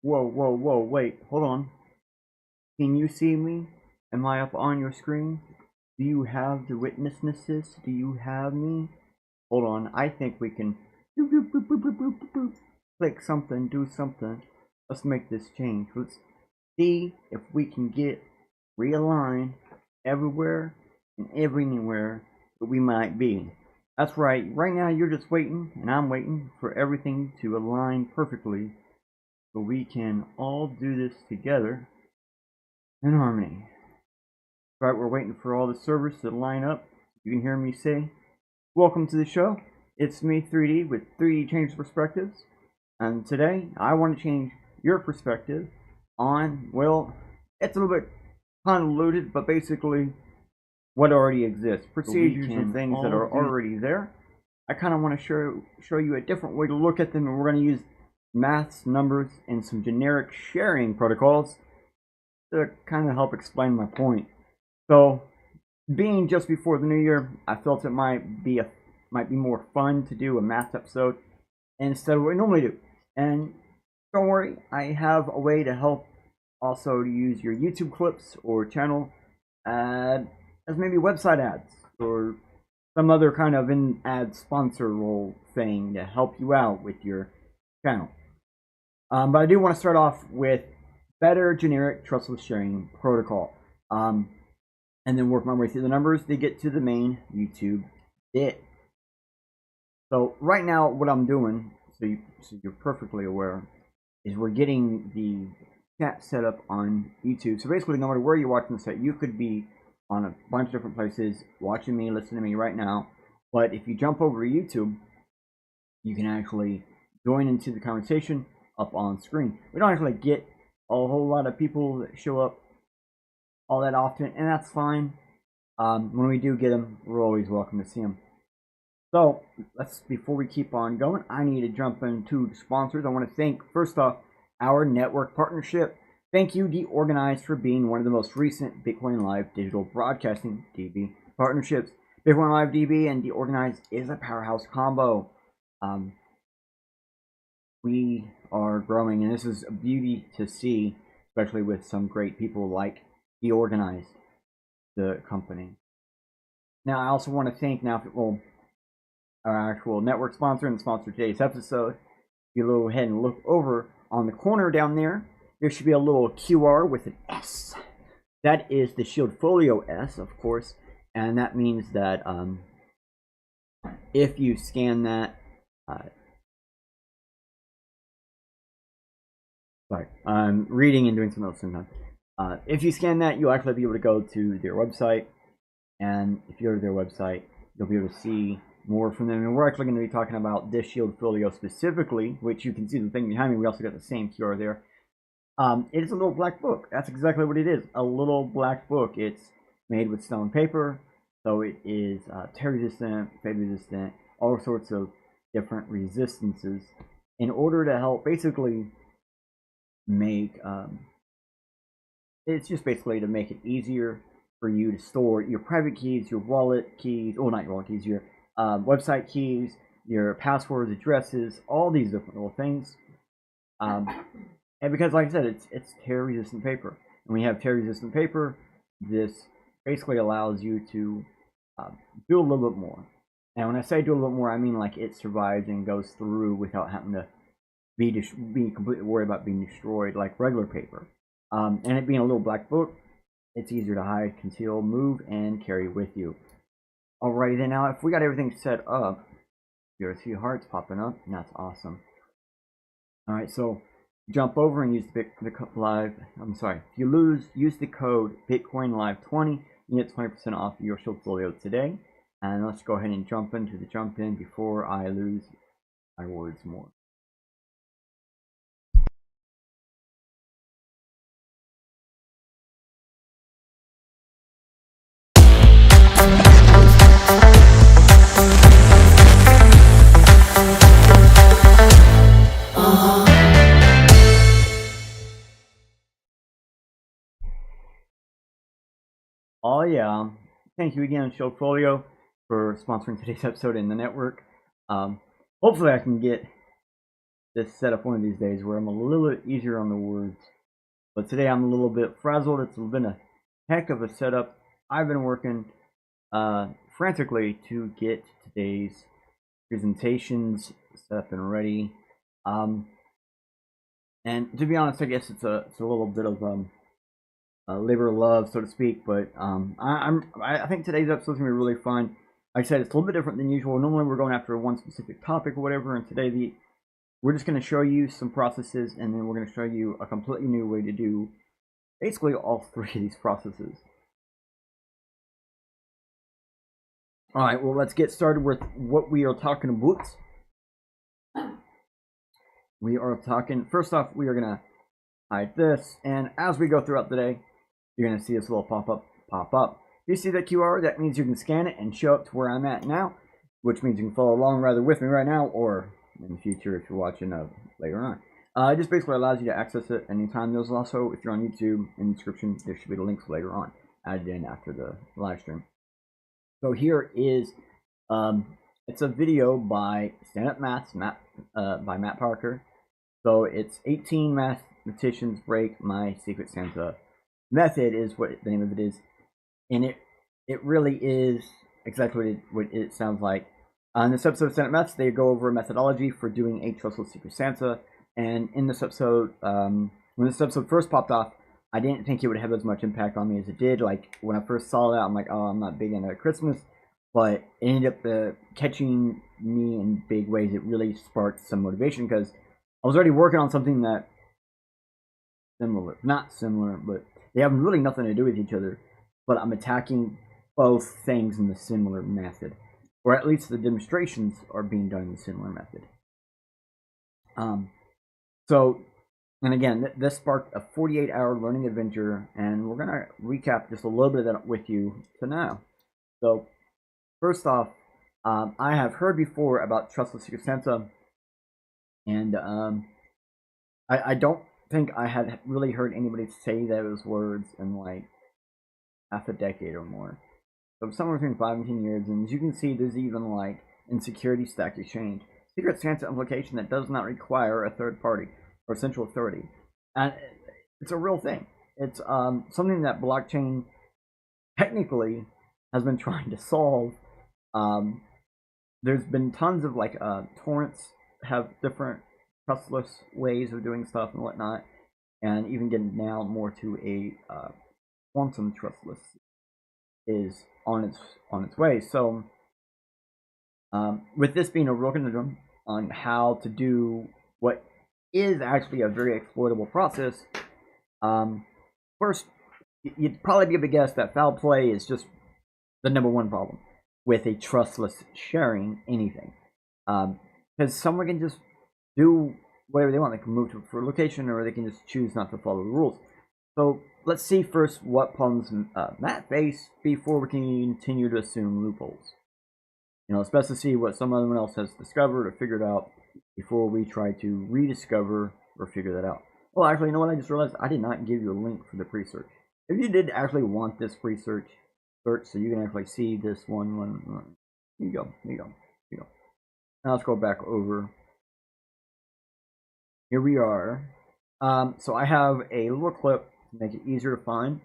Whoa, wait, hold on. Can you see me? Am I up on your screen? Do you have the witnessnesses? Do you have me? Hold on, I think we can click something, do something. Let's make this change. Let's see if we can get realigned everywhere and everywhere that we might be. That's right, right now you're just waiting, and I'm waiting for everything to align perfectly so we can all do this together in harmony. Right, we're waiting for all the servers to line up. You can hear me say, welcome to the show. It's me, 3D, with 3D Change Perspectives. And today, I want to change your perspective on, well, it's a little bit convoluted, but basically what already exists. Procedures and things that are already there. I kind of want to show you a different way to look at them, and we're going to use maths, numbers, and some generic sharing protocols to kind of help explain my point. So, being just before the new year, I felt it might be more fun to do a math episode instead of what we normally do. And don't worry, I have a way to help also to use your YouTube clips or channel as maybe website ads or some other kind of ad sponsor role thing to help you out with your channel. But I do want to start off with better generic trustless sharing protocol. And then work my way through the numbers to get to the main YouTube bit. So right now what I'm doing, so you're perfectly aware, is we're getting the chat set up on YouTube. So basically no matter where you're watching this at, you could be on a bunch of different places watching me, listening to me right now. But if you jump over to YouTube, you can actually join into the conversation up on screen. We don't actually get a whole lot of people that show up all that often, and that's fine. When we do get them, we're always welcome to see them. So before we keep on going, I need to jump into the sponsors. I want to thank, first off, our network partnership. Thank you, DeOrganized, for being one of the most recent Bitcoin Live digital broadcasting DB partnerships. Bitcoin Live DB and DeOrganized is a powerhouse combo. We are growing, and this is a beauty to see, especially with some great people like DeOrganized, the company. Now, I also want to thank our actual network sponsor and sponsor today's episode. If you go ahead and look over on the corner down there, there should be a little QR with an S. That is the Shield Folio S, of course, and that means that if you scan that, sorry, I'm reading and doing something else sometimes. If you scan that, you'll actually be able to go to their website, and if you go to their website, you'll be able to see more from them. And we're actually going to be talking about this Shield Folio specifically, which you can see the thing behind me. We also got the same QR there. It is a little black book. That's exactly what it is, a little black book. It's made with stone paper, so it is tear resistant, fade resistant, all sorts of different resistances in order to help basically make it's just basically to make it easier for you to store your private keys, your wallet keys, not your wallet keys, your website keys, your passwords, addresses, all these different little things. And because, like I said, it's tear-resistant paper. And when you have tear-resistant paper, this basically allows you to do a little bit more. And when I say do a little bit more, I mean like it survives and goes through without having to be completely worried about being destroyed like regular paper. And it being a little black book, it's easier to hide, conceal, move, and carry with you. Alrighty then, now if we got everything set up, you'll see hearts popping up, and that's awesome. Alright, so jump over and use use the code BitcoinLive20. You get 20% off your Shield Folio today. And let's go ahead and jump into the jump in before I lose my words more. Oh yeah, thank you again, Shield Folio, for sponsoring today's episode in the network. Hopefully I can get this setup one of these days where I'm a little bit easier on the words. But today I'm a little bit frazzled. It's been a heck of a setup. I've been working frantically to get today's presentations set up and ready. And to be honest, I guess it's a little bit of labor of love, so to speak. But I think today's episode is gonna be really fun. Like I said, it's a little bit different than usual. Normally we're going after one specific topic or whatever, and today we're just going to show you some processes, and then we're going to show you a completely new way to do basically all three of these processes. All right, well, let's get started with what we are talking about. We are talking, first off, we are going to hide this, and as we go throughout the day, you're going to see this little pop up. You see that QR? That means you can scan it and show up to where I'm at now, which means you can follow along rather with me right now or in the future if you're watching later on. It just basically allows you to access it anytime. There's also, if you're on YouTube, in the description, there should be the links later on, added in after the live stream. So here is, it's a video by Stand Up Maths, by Matt Parker. So it's 18 mathematicians break my secret Santa method is what the name of it is. And it really is exactly what it sounds like. On this episode of Stand Up Maths, they go over a methodology for doing a trustless Secret Santa. And in this episode, when this episode first popped off, I didn't think it would have as much impact on me as it did. Like, when I first saw it, I'm like, oh, I'm not big into Christmas. But it ended up catching me in big ways. It really sparked some motivation because I was already working on something that not similar, but they have really nothing to do with each other. But I'm attacking both things in the similar method. Or at least the demonstrations are being done in the similar method. So, and again, this sparked a 48-hour learning adventure, and we're going to recap just a little bit of that with you to now. So, first off, I have heard before about Trustless Secret Santa, and I don't think I had really heard anybody say those words in like half a decade or more. So somewhere between 5 and 10 years, and as you can see, there's even like in security stack exchange, secret Santa implication that does not require a third party or central authority, and it's a real thing. It's something that blockchain technically has been trying to solve. There's been tons of like torrents have different trustless ways of doing stuff and whatnot, and even getting now more to a quantum trustless is on its way. So with this being a real conundrum on how to do what is actually a very exploitable process, first you'd probably be able to guess that foul play is just the #1 problem with a trustless sharing anything, because someone can just do whatever they want. They can move to a location, or they can just choose not to follow the rules. So let's see first what problems Matt faced before we can continue to assume loopholes. You know, it's best to see what someone else has discovered or figured out before we try to rediscover or figure that out. Well, actually, you know what? I just realized I did not give you a link for the pre-search. If you did actually want this pre-search search, so you can actually see this one. Here you go. Now let's go back over. Here we are. So I have a little clip to make it easier to find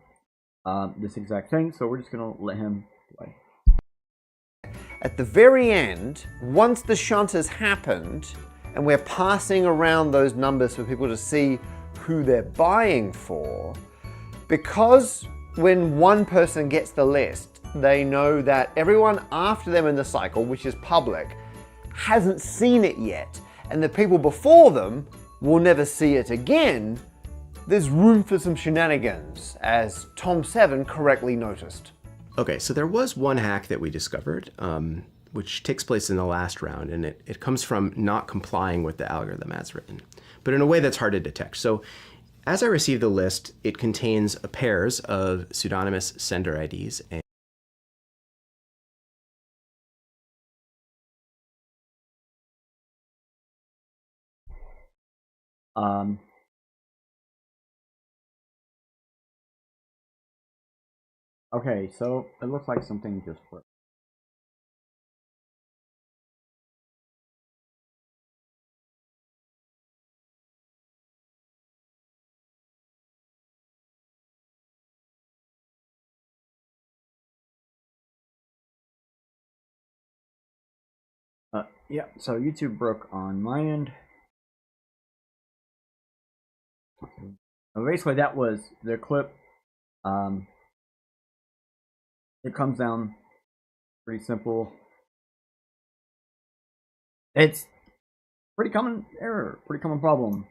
this exact thing. So we're just going to let him play. At the very end, once the shunt has happened, and we're passing around those numbers for people to see who they're buying for, because when one person gets the list, they know that everyone after them in the cycle, which is public, hasn't seen it yet, and the people before them will never see it again. There's room for some shenanigans, as Tom7 correctly noticed. Okay, so there was one hack that we discovered, which takes place in the last round, and it comes from not complying with the algorithm as written, but in a way that's hard to detect. So as I receive the list, it contains pairs of pseudonymous sender IDs. Okay, so it looks like something just worked. Yeah, so YouTube broke on my end. Basically, that was the clip. It comes down pretty simple. It's pretty common error, pretty common problem.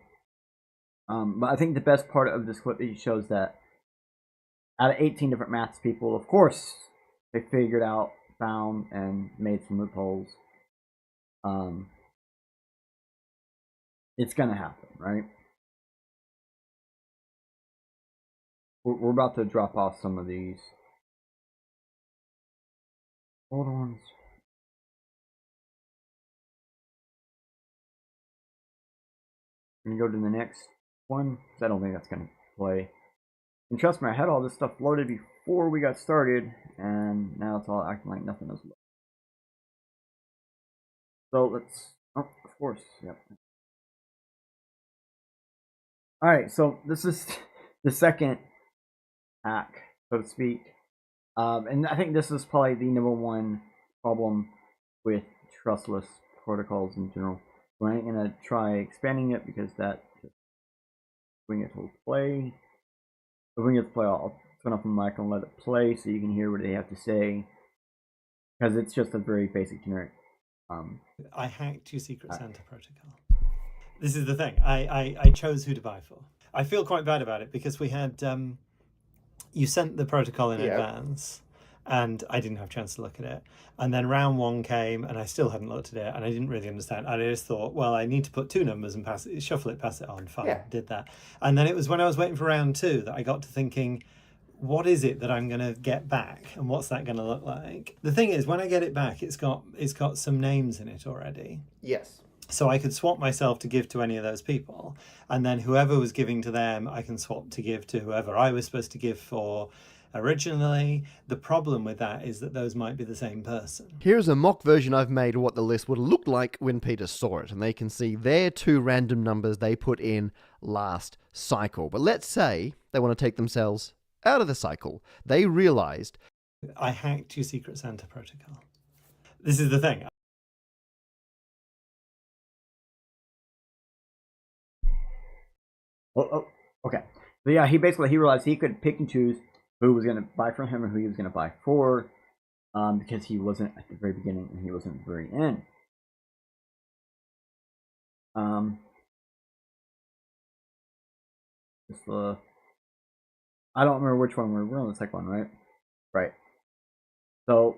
But I think the best part of this clip is it shows that out of 18 different maths people, of course, they figured out, found, and made some loopholes. It's gonna happen, right? We're about to drop off some of these old ones. I'm gonna go to the next one, because I don't think that's gonna play. And trust me, I had all this stuff loaded before we got started, and now it's all acting like nothing is loaded. So let's, oh, of course, yep. Alright, so this is the second hack, so to speak. And I think this is probably the number one problem with trustless protocols in general. So I ain't gonna try expanding it because that just bring it to play. So bring it to play, I'll turn off the mic and let it play so you can hear what they have to say. Because it's just a very basic generic. I hacked your Secret Santa protocol. This is the thing. I chose who to buy for. I feel quite bad about it because we had you sent the protocol in advance, and I didn't have a chance to look at it. And then round one came, and I still hadn't looked at it, and I didn't really understand. And I just thought, well, I need to put two numbers and pass it, shuffle it, pass it on. Fine, did that. And then it was when I was waiting for round two that I got to thinking, what is it that I'm going to get back, and what's that going to look like? The thing is, when I get it back, it's got some names in it already. Yes. So I could swap myself to give to any of those people, and then whoever was giving to them, I can swap to give to whoever I was supposed to give for originally. The problem with that is that those might be the same person. Here's a mock version I've made of what the list would look like when Peter saw it, and they can see their two random numbers they put in last cycle. But let's say they want to take themselves out of the cycle. They realized, I hacked your Secret Santa protocol. This is the thing. Oh, okay. So yeah, he realized he could pick and choose who was going to buy from him and who he was going to buy for, because he wasn't at the very beginning and he wasn't at the very end. I don't remember which one we're on the second one, right? Right. So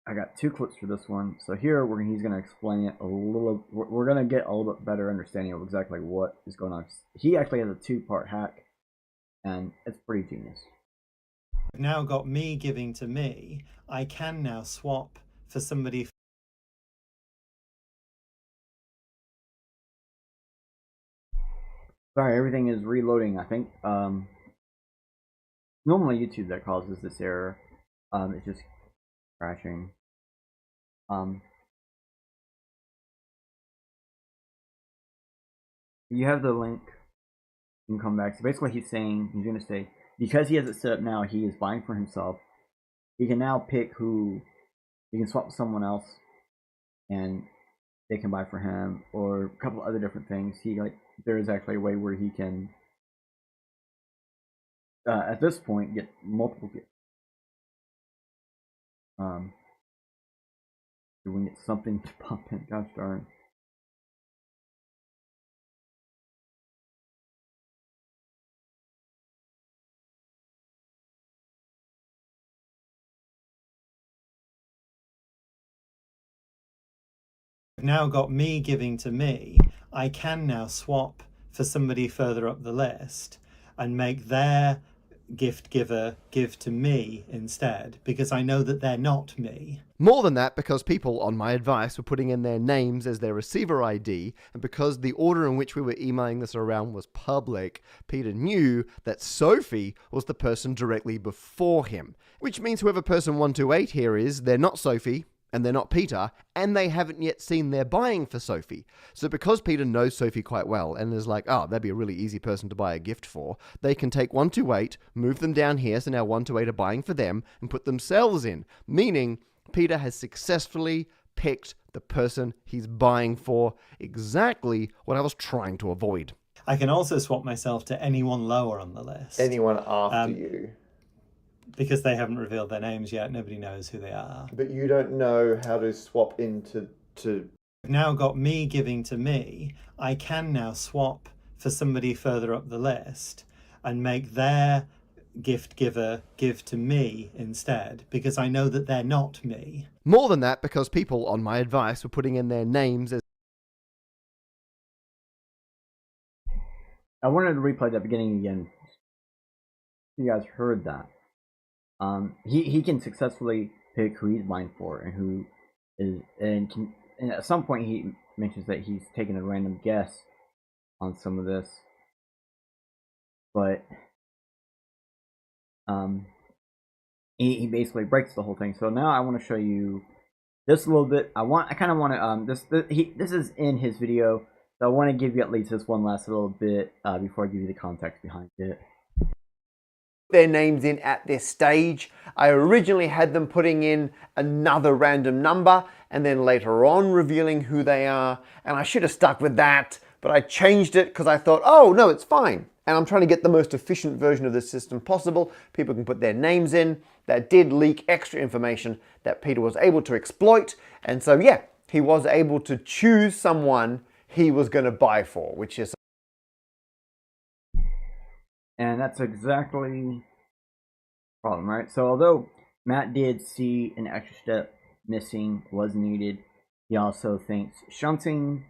I got two clips for this one. So here he's going to explain it a little. We're going to get a little bit better understanding of exactly what is going on. He actually has a two-part hack, and it's pretty genius. Now got me giving to me. I can now swap for somebody. Sorry, everything is reloading, I think. Normally YouTube that causes this error. It's just crashing. You have the link. You can come back. So basically he's saying, he's going to say, because he has it set up now, he is buying for himself. He can now pick who, he can swap with someone else, and they can buy for him, or a couple other different things. There is actually a way where he can, at this point, get multiple gifts. We can get something to pop in. Gosh darn. Now got me giving to me. I can now swap for somebody further up the list and make their gift giver give to me instead, because I know that they're not me. more than that, because people, on my advice, were putting in their names as their receiver ID, and because the order in which we were emailing this around was public, Peter knew that Sophie was the person directly before him, which means whoever person 128 here is, they're not Sophie, and they're not Peter, and they haven't yet seen their buying for Sophie. So because Peter knows Sophie quite well and is like, oh, that'd be a really easy person to buy a gift for, they can take 128, move them down here, so now 128 are buying for them, and put themselves in, meaning Peter has successfully picked the person he's buying for. Exactly what I was trying to avoid. I can also swap myself to anyone lower on the list. Anyone after you. Because they haven't revealed their names yet, nobody knows who they are. But you don't know how to swap into... Now got me giving to me, I can now swap for somebody further up the list and make their gift giver give to me instead, because I know that they're not me. More than that, because people, on my advice, were putting in their names as... I wanted to replay that beginning again. You guys heard that. He can successfully pick who he's buying for and who is, and at some point he mentions that he's taking a random guess on some of this, but he basically breaks the whole thing. So now I want to show you this a little bit. I kind of want to this is in his video, so I want to give you at least this one last little bit before I give you the context behind it. Their names in at this stage. I originally had them putting in another random number and then later on revealing who they are, and I should have stuck with that, but I changed it because I thought, oh no, it's fine. And I'm trying to get the most efficient version of this system possible. People can put their names in. That did leak extra information that Peter was able to exploit, and so yeah, he was able to choose someone he was going to buy for, which is... And that's exactly the problem, right? So although Matt did see an extra step missing was needed, he also thinks shunting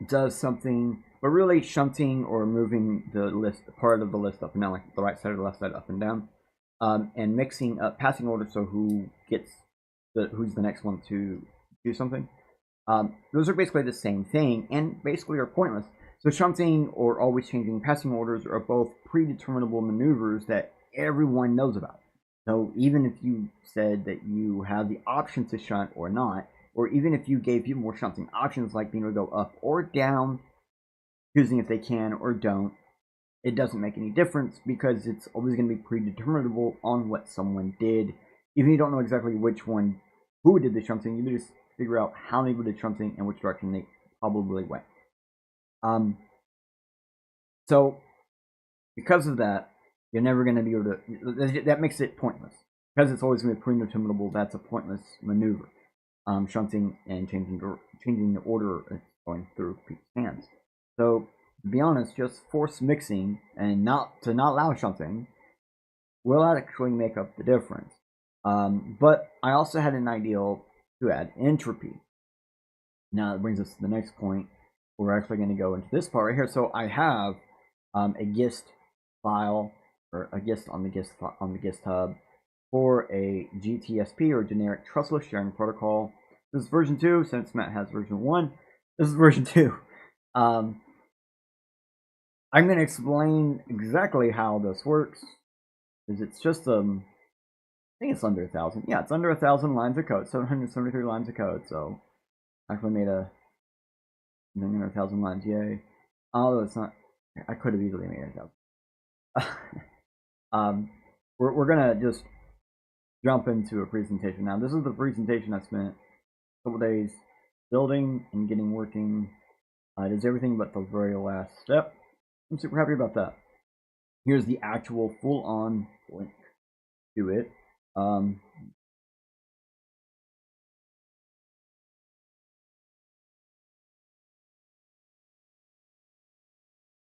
does something, but really shunting or moving the list, part of the list up and down, like the right side or the left side up and down, and mixing up passing order, so who's the next one to do something. Those are basically the same thing and basically are pointless. So shunting or always changing passing orders are both predeterminable maneuvers that everyone knows about. So even if you said that you have the option to shunt or not, or even if you gave people more shunting options like being able to go up or down, choosing if they can or don't, it doesn't make any difference because it's always going to be predeterminable on what someone did. Even if you don't know exactly who did the shunting, you just figure out how many people did shunting and which direction they probably went. So because of that, you're never going to be able to. That makes it pointless because it's always going to be predeterminable. That's a pointless maneuver. Shunting and changing the order it's going through people's hands. So to be honest, just force mixing and not allow shunting will actually make up the difference. But I also had an ideal to add entropy. Now that brings us to the next point. We're actually going to go into this part right here. So I have a GIST file, or a GIST on the GIST hub for a GTSP, or generic trustless sharing protocol. This is version 2, since Matt has version 1. This is version 2. I'm going to explain exactly how this works, because it's just I think it's under 1,000. Yeah, it's under 1,000 lines of code, 773 lines of code. So I actually made under 1,000 lines. Yay! Although it's not, I could have easily made 1,000. We're gonna just jump into a presentation now. This is the presentation I spent a couple days building and getting working. It does everything but the very last step. I'm super happy about that. Here's the actual full-on link to it.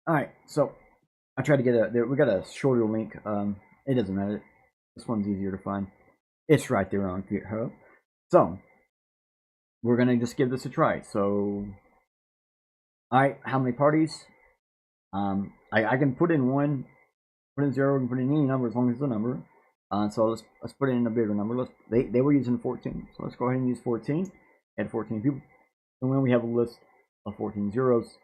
Alright, so I tried to get we got a shorter link. It doesn't matter. This one's easier to find. It's right there on GitHub. So we're gonna just give this a try. So, alright, how many parties? I can put in 1, put in 0, and put in any number as long as it's a number. So let's put in a bigger number. They were using 14, so let's go ahead and use 14. Add 14 people, and then we have a list of 14 zeros.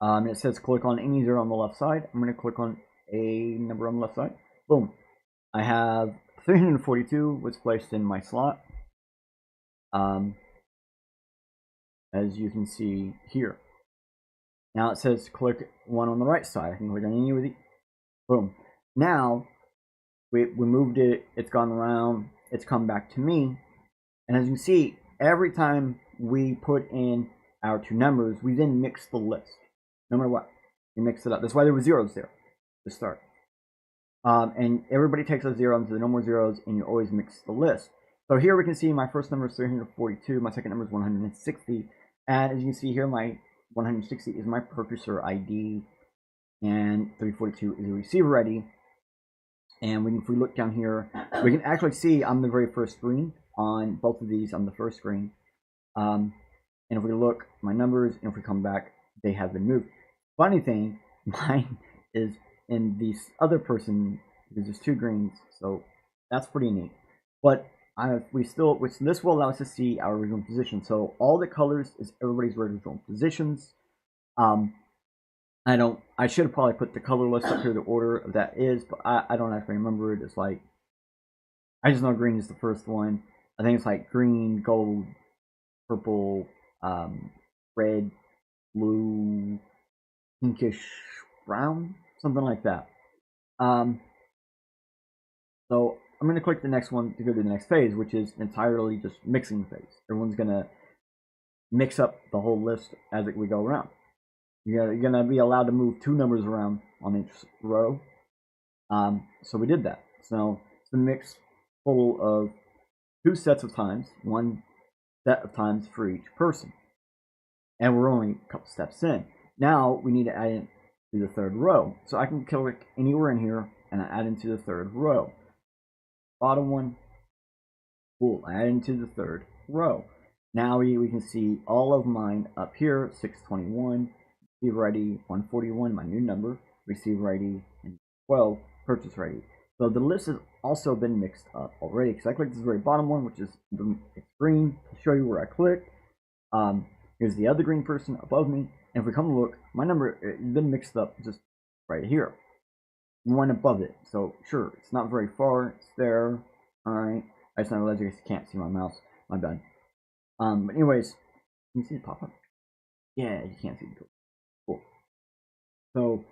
It says click on any 0 on the left side. I'm going to click on a number on the left side. Boom. I have 342 was placed in my slot. As you can see here. Now it says click 1 on the right side. I can click on any of the. Boom. Now we moved it, it's gone around, it's come back to me. And as you can see, every time we put in our two numbers, we then mix the list. No matter what, we mix it up. That's why there were zeros there to start. And everybody takes a zero, and so there are no more zeros, and you always mix the list. So here we can see my first number is 342, my second number is 160, and as you can see here, my 160 is my purchaser ID, and 342 is a receiver ID. And if we look down here, we can actually see on the very first screen, on both of these on the first screen. And if we look, my numbers, and if we come back, they have been moved. Funny thing, mine is in this other person, because there's two greens, so that's pretty neat. But this will allow us to see our original position. So all the colors is everybody's original positions. I should have probably put the color list up here, the order of that is, but I don't actually remember it. It's like, I just know green is the first one. I think it's like green, gold, purple, red, blue, pinkish brown, something like that. So I'm going to click the next one to go to the next phase, which is entirely just mixing phase. Everyone's going to mix up the whole list as we go around. You're going to be allowed to move two numbers around on each row. So we did that. So it's a mix full of two sets of times, one set of times for each person. And we're only a couple steps in. Now we need to add in to the third row. So I can click anywhere in here and add into the third row. Bottom one, cool, add into the third row. Now we can see all of mine up here, 621, receiver ID 141, my new number, receiver ID, and 12, purchaser ID. So the list has also been mixed up already, because I clicked this very bottom one, which is it's green. I'll show you where I clicked. Here's the other green person above me, and if we come to look, my number has been mixed up just right here. One above it, so sure, it's not very far, it's there. Alright, I just not realized you guys can't see my mouse, my bad. But anyways, can you see it pop up? Yeah, you can't see it. Cool. So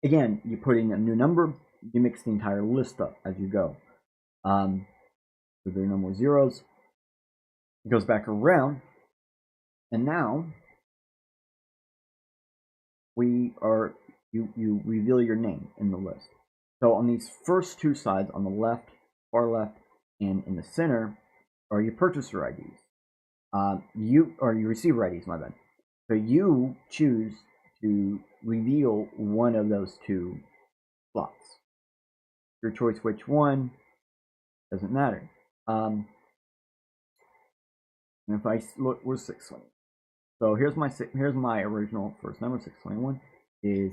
again, you put in a new number, you mix the entire list up as you go. So there are no more zeros. It goes back around, and now you reveal your name in the list. So on these first two sides, on the left, far left, and in the center, are your purchaser IDs. Or your receiver IDs, my bad. So you choose to reveal one of those two slots. Your choice which one doesn't matter. And if I look, we're 621. So here's my original first number, 621, is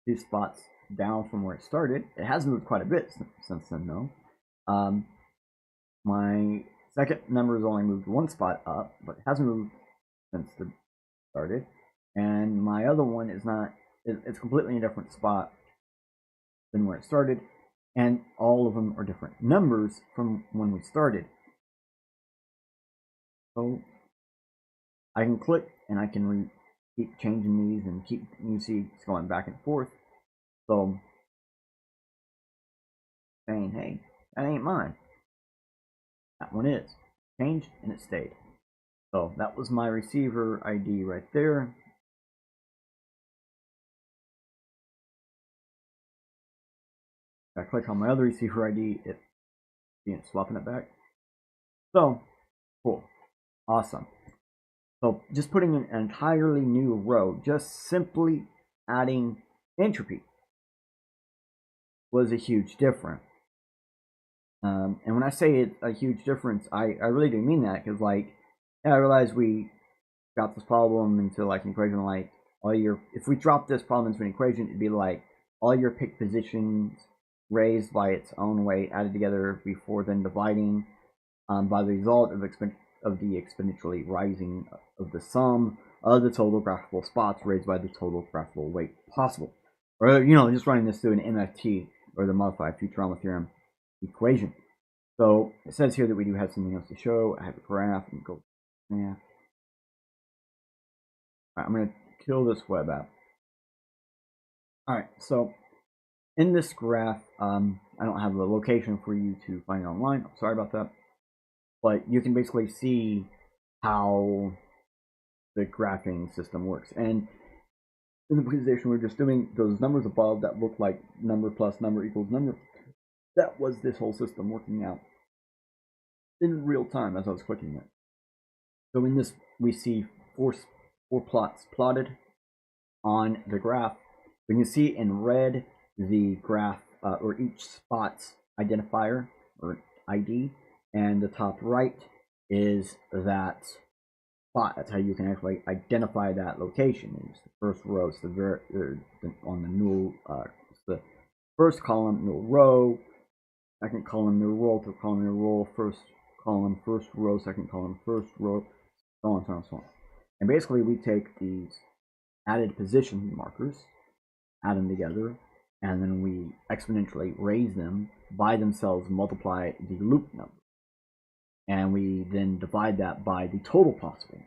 2 spots down from where it started. It has moved quite a bit since then, though. My second number has only moved 1 spot up, but it hasn't moved since it started. And my other one is not. It's completely a different spot than where it started, and all of them are different numbers from when we started. So I can click and I can keep changing these and you see it's going back and forth. So saying, hey, that ain't mine. That one is. Changed and it stayed. So that was my receiver ID right there. If I click on my other receiver ID, it's swapping it back. So cool. Awesome. So just putting in an entirely new row, just simply adding entropy was a huge difference. And when I say it's a huge difference, I really do mean that, because like, yeah, I realized we got this problem into like an equation like if we drop this problem into an equation, it'd be like all your pick positions raised by its own weight added together before then dividing by the result of the exponentially rising of the sum of the total graphical spots raised by the total graphical weight possible. Or, just running this through an MFT, or the modified Futurama theorem equation. So it says here that we do have something else to show. I have a graph and go. Yeah. Alright, I'm going to kill this web app. Alright, so in this graph, I don't have the location for you to find it online. I'm sorry about that. But you can basically see how the graphing system works. And in the presentation we're just doing, those numbers above that look like number plus number equals number, that was this whole system working out in real time as I was clicking it. So in this, we see four plots plotted on the graph. We can see in red the graph or each spot's identifier or ID, and the top right is that spot. That's how you can actually identify that location. It's the first row. It's on the null. It's the first column, null row. Second column, null row. Third column, null row. First column, first row. Second column, first row. So on, so on, so on. And basically, we take these added position markers, add them together, and then we exponentially raise them by themselves, multiply the loop number. And we then divide that by the total possible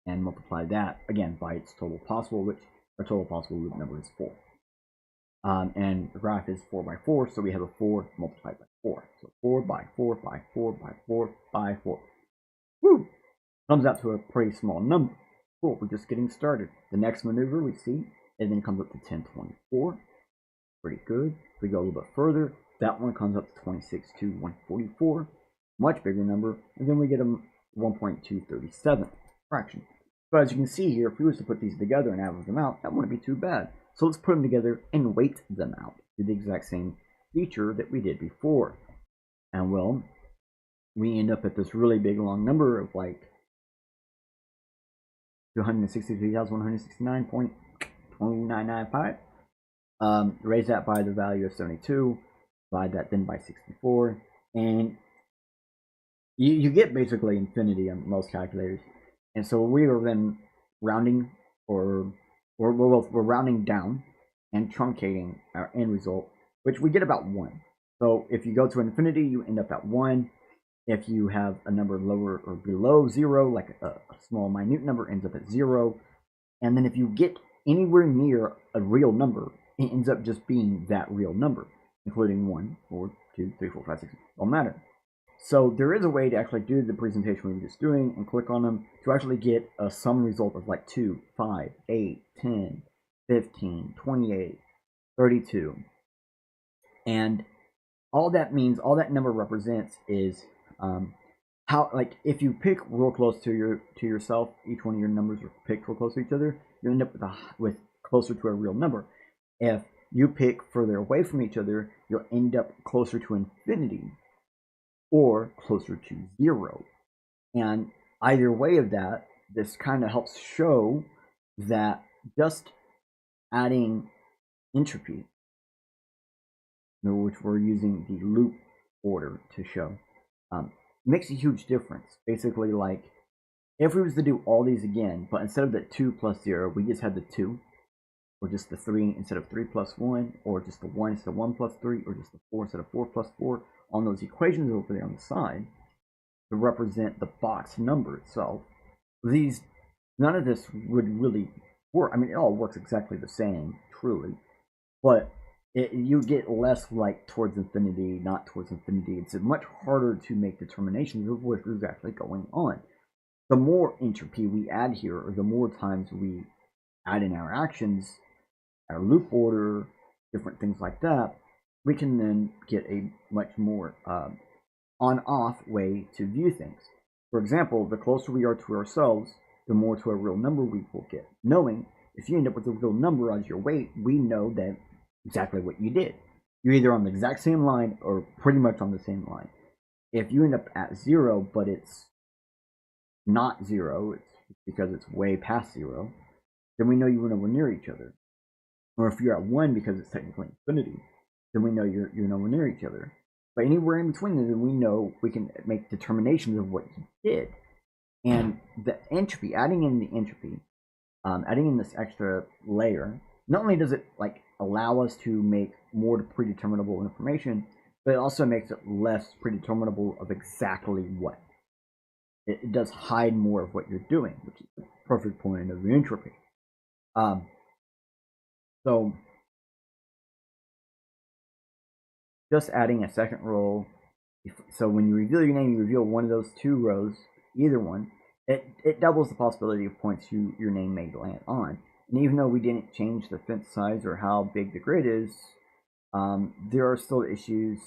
and multiply that again by its total possible, which our total possible loop number is 4. And the graph is 4 by 4, so we have a 4 multiplied by 4. So 4 by 4 by 4 by 4 by 4. Woo! Comes out to a pretty small number. Cool, we're just getting started. The next maneuver we see, and then comes up to 1024. Pretty good. If we go a little bit further, that one comes up to 262144. Much bigger number, and then we get a 1.237 fraction. So as you can see here, if we was to put these together and average them out, that wouldn't be too bad. So let's put them together and weight them out. Do the exact same feature that we did before. And well, we end up at this really big long number of like 263,169.2995. Raise that by the value of 72, divide that then by 64, and you get basically infinity on most calculators. And so we are then rounding, or we're rounding down and truncating our end result, which we get about 1. So if you go to infinity, you end up at 1. If you have a number lower or below 0, like a small minute number, ends up at 0. And then if you get anywhere near a real number, it ends up just being that real number, including 1, 4, 2, 3, 4, 5, 6. Don't matter. So there is a way to actually do the presentation we were just doing and click on them to actually get a sum result of like 2, 5, 8, 10, 15, 28, 32. And all that means, all that number represents is how, like, if you pick real close to yourself, each one of your numbers are picked real close to each other, you end up with closer to a real number. If you pick further away from each other, you'll end up closer to infinity or closer to 0. And either way of that, this kind of helps show that just adding entropy, which we're using the loop order to show, makes a huge difference. Basically, like, if we was to do all these again, but instead of the 2 plus 0, we just had the 2, or just the 3 instead of 3 plus 1, or just the 1 instead of 1 plus 3, or just the 4 instead of 4 plus 4, on those equations over there on the side to represent the box number itself. None of this would really work. I mean, it all works exactly the same, truly, but you get less like towards infinity, not towards infinity. It's much harder to make determinations of what is actually going on. The more entropy we add here, or the more times we add in our actions, our loop order, different things like that, we can then get a much more on-off way to view things. For example, the closer we are to ourselves, the more to a real number we will get. Knowing if you end up with a real number as your weight, we know that exactly what you did. You're either on the exact same line or pretty much on the same line. If you end up at 0, but it's not 0, it's because it's way past 0, then we know you were nowhere near each other. Or if you're at 1 because it's technically infinity, then we know you're nowhere near each other. But anywhere in between, then we know we can make determinations of what you did. And the entropy, adding in the entropy, adding in this extra layer, not only does it like allow us to make more predeterminable information, but it also makes it less predeterminable of exactly what. It does hide more of what you're doing, which is the perfect point of the entropy. So just adding a second row. So when you reveal your name, you reveal one of those 2 rows, either one. It doubles the possibility of points your name may land on. And even though we didn't change the fence size or how big the grid is, there are still issues,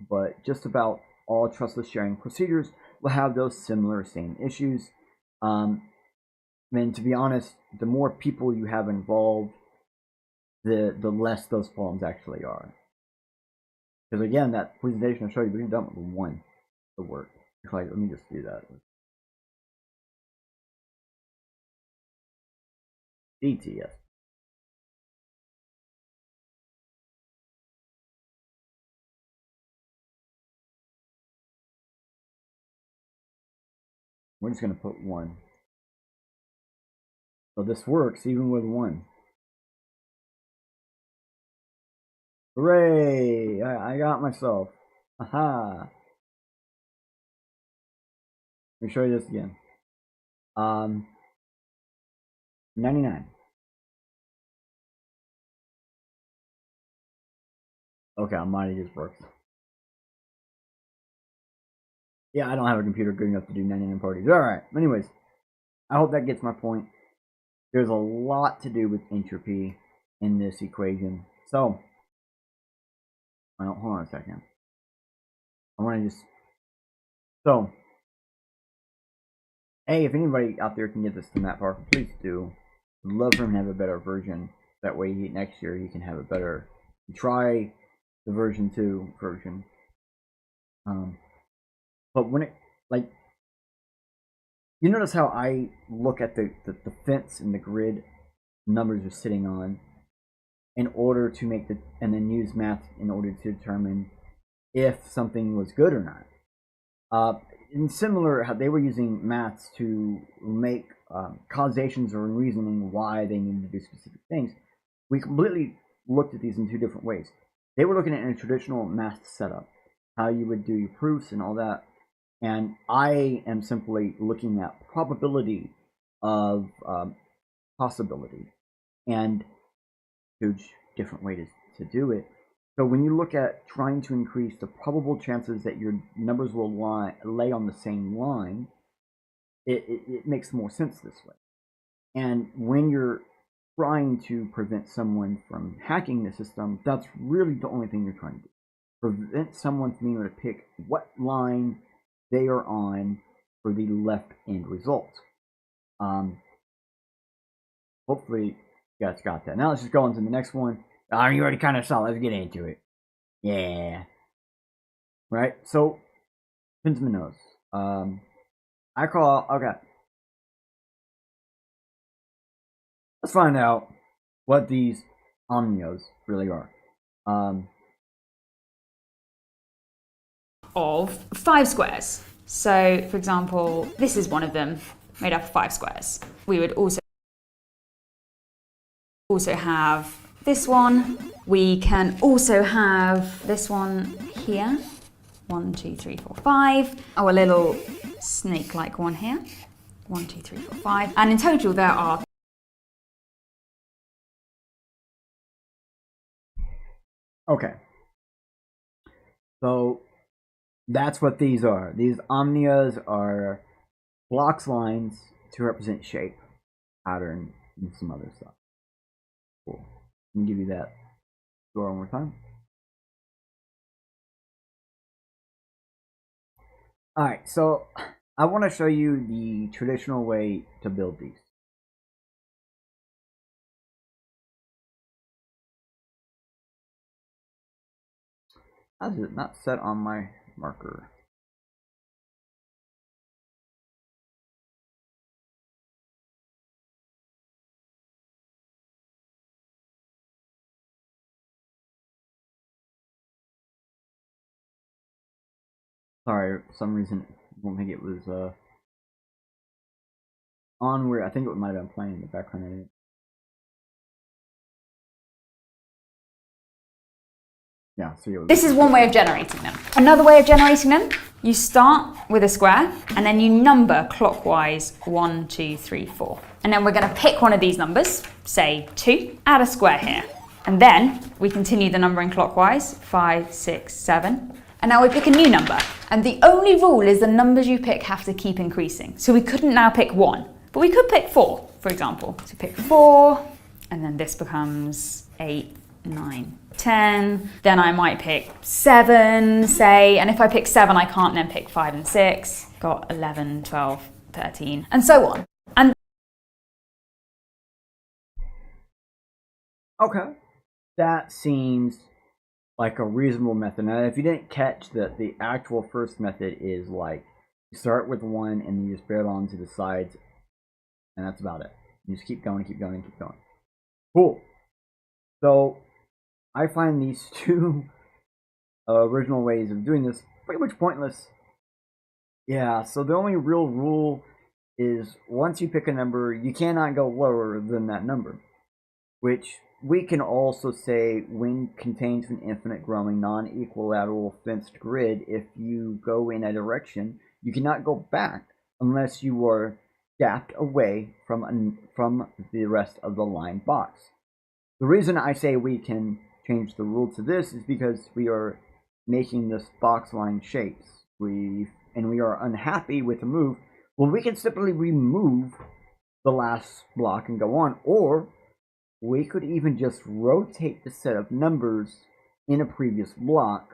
but just about all trustless sharing procedures will have those same issues. And to be honest, the more people you have involved, the less those problems actually are. Because again, that presentation I showed you, we've done with 1 to work. Let me just do that. DTS. We're just going to put 1. So this works even with 1. Hooray! I got myself. Aha! Let me show you this again. 99. Okay, mine just works. Yeah, I don't have a computer good enough to do 99 parties. Alright, anyways. I hope that gets my point. There's a lot to do with entropy in this equation. So, hold on a second. I want to just... So, hey, if anybody out there can get this to Matt Parker, please do. I'd love for him to have a better version. That way, next year he can have a better... Try the version 2 version. But when it, like, you notice how I look at the fence and the grid numbers are sitting on in order to make and then use math in order to determine if something was good or not. And similar, how they were using maths to make causations or reasoning why they needed to do specific things. We completely looked at these in 2 different ways. They were looking at a traditional math setup, how you would do your proofs and all that. And I am simply looking at probability of possibility, and huge different way to do it. So when you look at trying to increase the probable chances that your numbers will lay on the same line, it makes more sense this way. And when you're trying to prevent someone from hacking the system, that's really the only thing you're trying to do. Prevent someone from being able to pick what line they are on for the left end result. Hopefully you guys got that. Now let's just go on to the next one. You already kind of saw. Let's get into it. Yeah. Right. So, Pinzmanos. Okay. Let's find out what these omnios really are. Of 5 squares. So, for example, this is one of them, made up of 5 squares. We would also have this one. We can also have this one here. 1, 2, 3, 4, 5. Our little snake-like one here. 1, 2, 3, 4, 5. And in total there are... Okay. So that's what these are. These omnias are blocks lines to represent shape, pattern, and some other stuff. Cool. Let me give you that score one more time. Alright, so I want to show you the traditional way to build these. How is it not set on my marker? Sorry, for some reason I don't think it was on where I think it might have been playing in the background. Yeah, so this is one way of generating them. Another way of generating them, you start with a square and then you number clockwise 1, 2, 3, 4. And then we're going to pick one of these numbers, say 2, add a square here. And then we continue the numbering clockwise, 5, 6, 7. And now we pick a new number. And the only rule is the numbers you pick have to keep increasing. So we couldn't now pick 1, but we could pick 4, for example. So pick 4, and then this becomes 8, 9, 10. Then I might pick 7, say, and if I pick 7, I can't then pick 5 and 6. Got 11, 12, 13, and so on. And okay, that seems like a reasonable method. Now, if you didn't catch that, the actual first method is like you start with 1 and then you just bear it on to the sides, and that's about it. You just keep going, keep going, keep going. Cool. So I find these two original ways of doing this pretty much pointless. Yeah, so the only real rule is once you pick a number, you cannot go lower than that number, which we can also say when contains an infinite growing non-equilateral fenced grid. If you go in a direction, you cannot go back unless you are gapped away from the rest of the line box. The reason I say we can change the rule to this is because we are making this box line shapes. We are unhappy with the move. Well, we can simply remove the last block and go on, or we could even just rotate the set of numbers in a previous block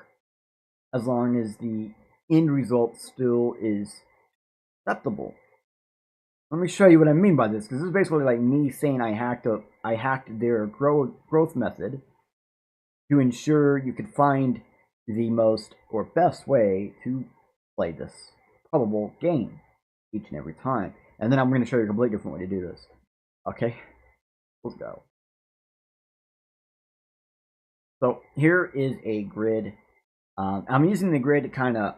as long as the end result still is acceptable. Let me show you what I mean by this, because this is basically like me saying I hacked their growth method to ensure you could find the most or best way to play this probable game each and every time. And then I'm going to show you a completely different way to do this. Okay, let's go. So here is a grid. I'm using the grid to kind of,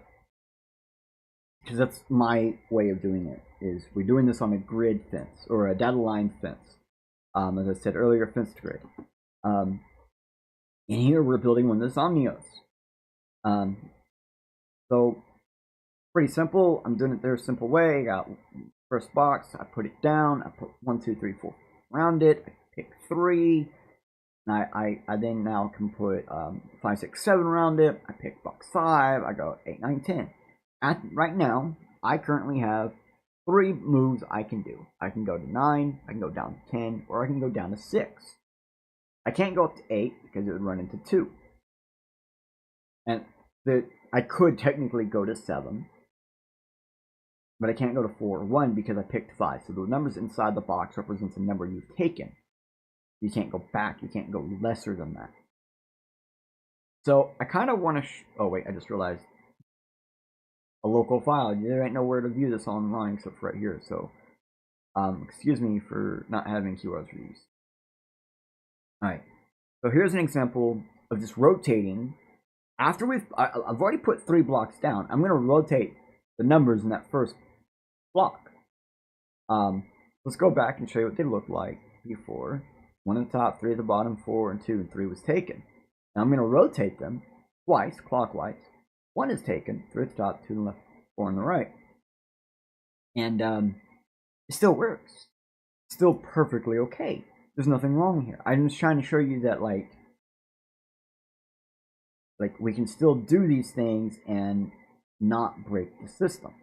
because that's my way of doing it, is we're doing this on a grid fence, or a data line fence. As I said earlier, fenced grid. And here we're building one of the Omnios. So pretty simple. I'm doing it their simple way. I got first box, I put it down, I put 1, 2, 3, 4 around it, I pick 3, and I then now can put 5, 6, 7 around it, I pick box 5, I go 8, 9, 10. Right now, I currently have 3 moves I can do. I can go to 9, I can go down to 10, or I can go down to 6. I can't go up to 8 because it would run into 2. And I could technically go to 7, but I can't go to 4 or 1 because I picked 5. So the numbers inside the box represents the number you've taken. You can't go back. You can't go lesser than that. So I kind of want to... oh, wait. I just realized a local file. There ain't nowhere to view this online except for right here. So excuse me for not having keywords reviews. Alright. So here's an example of just rotating. After I've already put 3 blocks down. I'm going to rotate the numbers in that first block. Let's go back and show you what they look like before. 1 at the top, 3 at the bottom, 4 and 2 and 3 was taken. Now I'm going to rotate them twice clockwise. 1 is taken, 3 at the top, 2 on the left, 4 on the right. And it still works. Still perfectly okay. There's nothing wrong here. I'm just trying to show you that like we can still do these things and not break the system.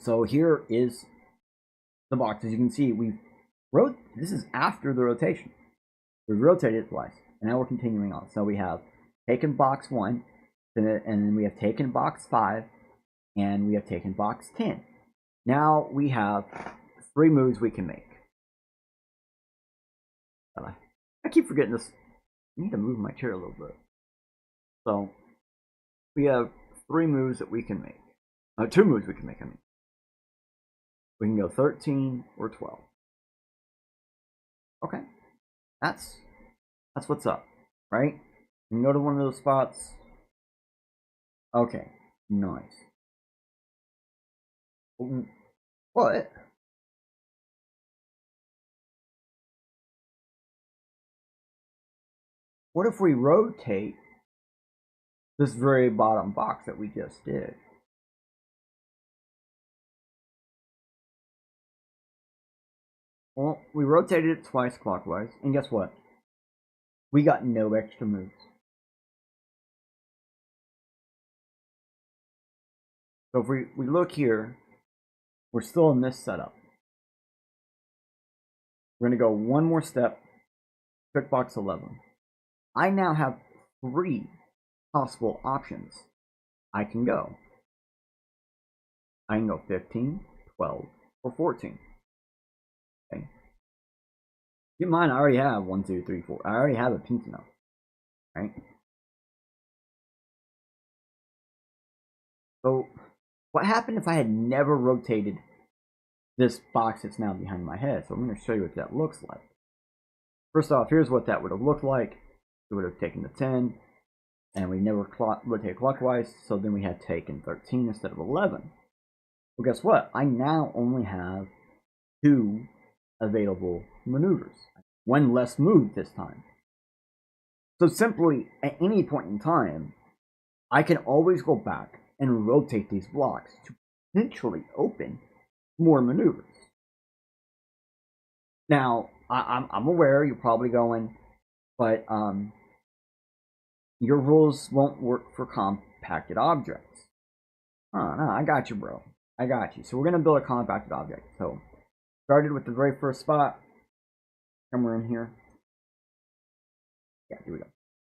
So here is the box. As you can see, this is after the rotation. We've rotated it twice, and now we're continuing on. So we have taken box 1, and then we have taken box 5, and we have taken box 10. Now we have 3 moves we can make. I keep forgetting this. I need to move my chair a little bit. So we have 3 moves that we can make. 2 moves we can make, I mean. We can go 13 or 12. Okay. That's what's up, right? You can go to one of those spots. Okay. Nice. What? What if we rotate this very bottom box that we just did? Well, we rotated it twice clockwise, and guess what? We got no extra moves. So if we look here, we're still in this setup. We're going to go one more step, check box 11. I now have 3 possible options. I can go 15, 12, or 14. Okay. Keep in mind, I already have 1, 2, 3, 4. I already have a pink enough, right? So, what happened if I had never rotated this box that's now behind my head? So I'm going to show you what that looks like. First off, here's what that would have looked like. We would have taken the 10, and we never rotated clockwise, so then we had taken 13 instead of 11. Well, guess what? I now only have 2 available maneuvers. 1 less move this time. So simply, at any point in time, I can always go back and rotate these blocks to potentially open more maneuvers. Now, I'm aware you're probably going, but your rules won't work for compacted objects. Oh, no, I got you, bro. I got you. So we're going to build a compacted object. So, started with the very first spot. Somewhere in here. Yeah, here we go.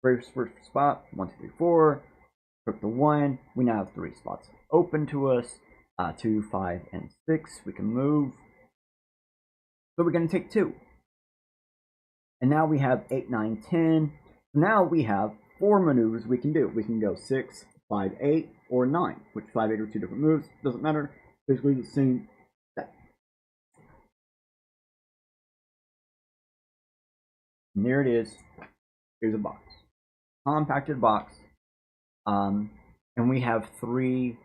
Very first spot. 1, 2, 3, 4. Took the 1. We now have 3 spots open to us. 2, 5, and 6. We can move. So we're going to take 2. And now we have 8, 9, 10. Now we have 4 maneuvers we can do. We can go 6, 5, 8, or 9. Which 5, 8 are 2 different moves. Doesn't matter. Basically the same. And there it is. Here's a box. Compacted box. And we have 3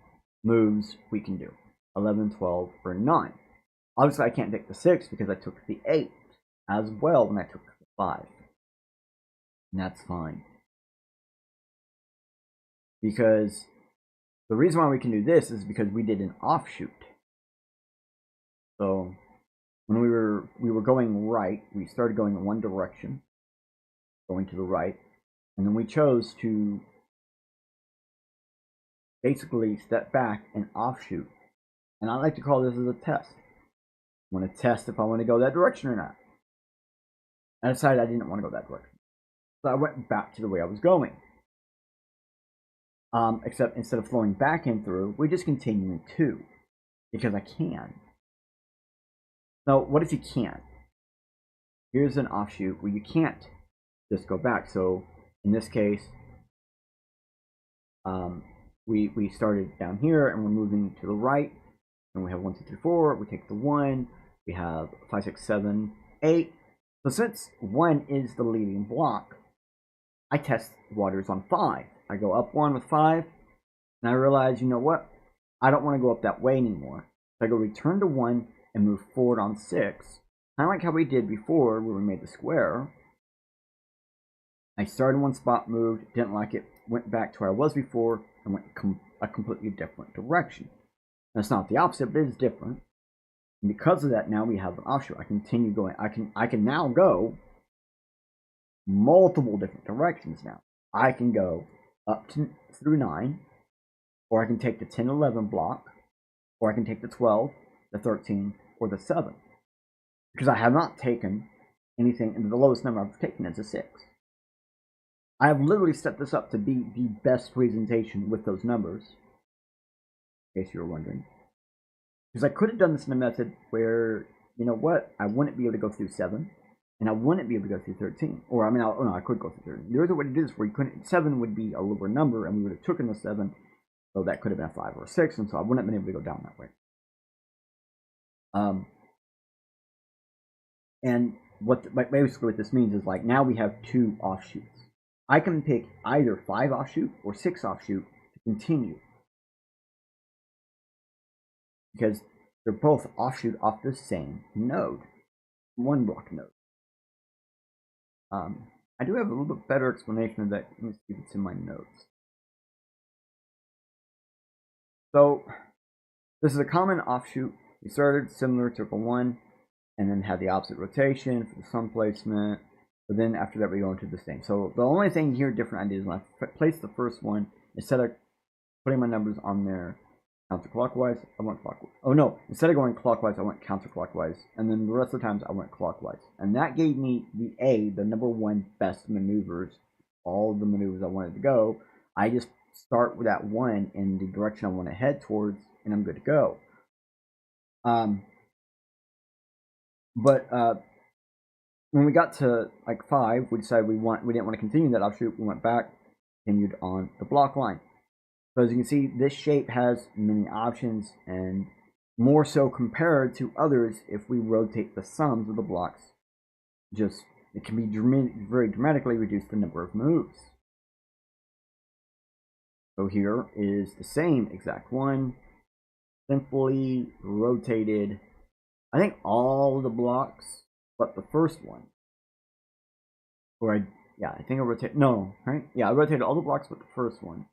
moves we can do. 11, 12, or 9. Obviously, I can't take the 6 because I took the 8 as well when I took the 5. And that's fine. Because the reason why we can do this is because we did an offshoot. So when we were going right, we started going in one direction, going to the right, and then we chose to basically step back and offshoot. And I like to call this as a test. I want to test if I want to go that direction or not. I decided I didn't want to go that direction. So I went back to the way I was going. Except instead of flowing back in through, we just continue in 2. Because I can. Now, what if you can't? Here's an offshoot where you can't just go back. So, in this case, we started down here and we're moving to the right. And we have 1, 2, 3, 4. We take the 1. We have 5, 6, 7, 8. So since 1 is the leading block, I test waters on 5. I go up 1 with 5. And I realize, you know what? I don't want to go up that way anymore. So I go return to 1 and move forward on 6. Kind of like how we did before when we made the square. I started in one spot, moved, didn't like it, went back to where I was before, and went a completely different direction. And it's not the opposite, but it is different. And because of that, now we have an offshoot. I continue going. I can now go multiple different directions now. I can go up to through 9, or I can take the 10, 11 block, or I can take the 12, the 13, or the 7. Because I have not taken anything, and the lowest number I've taken is a 6. I have literally set this up to be the best presentation with those numbers, in case you were wondering. Because I could have done this in a method where, you know what, I wouldn't be able to go through 7, and I wouldn't be able to go through 13. Or, I mean, no, I could go through 13. The other way to do this where you couldn't, 7 would be a lower number, and we would have taken the 7, so that could have been a 5 or a 6, and so I wouldn't have been able to go down that way. And basically what this means is, like, now we have 2 offshoots. I can pick either 5 offshoot or 6 offshoot to continue. Because they're both offshoot off the same node. 1 block node. I do have a little bit better explanation of that. Let me see if it's in my notes. So, this is a common offshoot. We started similar to the 1. and then have the opposite rotation for the sum placement. But then after that, we go into the same. So the only thing here different I did is when I placed the first one, instead of putting my numbers on there counterclockwise, I went clockwise. Oh no, instead of going clockwise, I went counterclockwise. And then the rest of the times I went clockwise. And that gave me the number one best maneuvers, all the maneuvers I wanted to go. I just start with that one in the direction I want to head towards, and I'm good to go. But when we got to like 5, we decided we didn't want to continue that offshoot. We went back, continued on the block line. So as you can see, this shape has many options, and more so compared to others if we rotate the sums of the blocks. It can be very dramatically reduce the number of moves. So here is the same exact one, simply rotated, I think all the blocks but the first one. I think I rotated, I rotated all the blocks but the first one.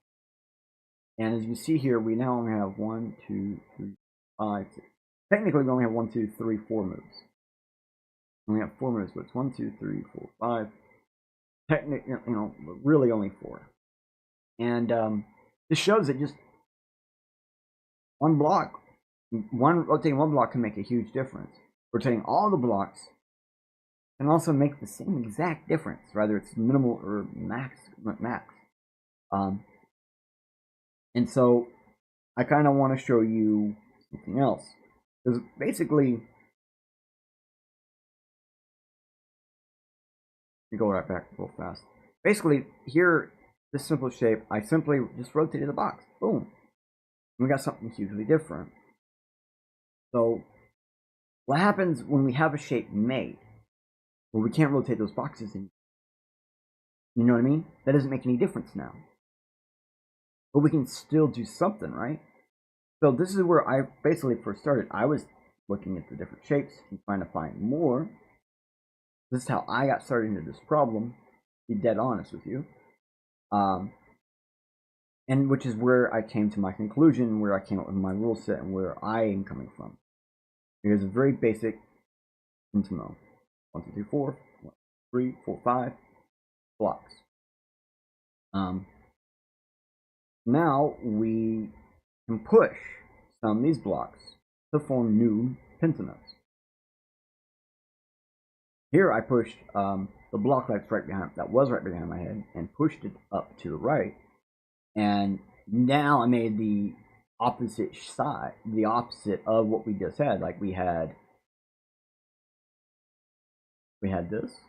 And as you see here, we now only have 1, 2, 3, 5, 6. Technically, we only have 1, 2, 3, 4 moves. We only have 4 moves, but it's 1, 2, 3, 4, 5. Technically, really only 4. And this shows that just rotating one block can make a huge difference. Rotating all the blocks can also make the same exact difference, whether it's minimal or max. And so I kind of want to show you something else. Because basically, let me go right back real fast. Basically, here, this simple shape, I simply just rotated the box. Boom. And we got something hugely different. So what happens when we have a shape made? Well, we can't rotate those boxes anymore. You know what I mean? That doesn't make any difference now. But we can still do something, right? So this is where I basically first started. I was looking at the different shapes and trying to find more. This is how I got started into this problem, to be dead honest with you. And which is where I came to my conclusion, where I came up with my rule set and where I am coming from. Here's a very basic Intimo. 1, 2, 3, 4, 1, 3, 4, 5 blocks. Now we can push some of these blocks to form new pentanodes. Here I pushed the block that was right behind my head and pushed it up to the right, and now I made the opposite side, the opposite of what we just had. Like we had this.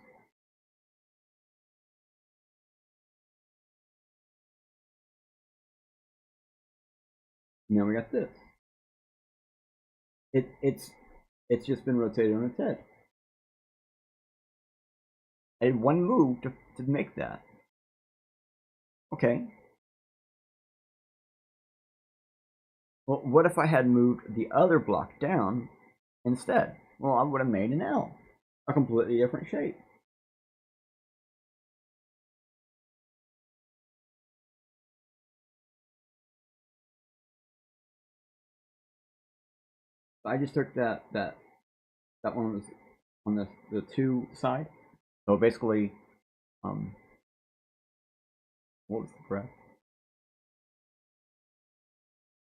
Now we got this. It's just been rotated on its head. I did one move to make that. Okay. Well, what if I had moved the other block down instead? Well, I would have made an L, a completely different shape. I just took that one was on the 2 side. So basically, what was the graph?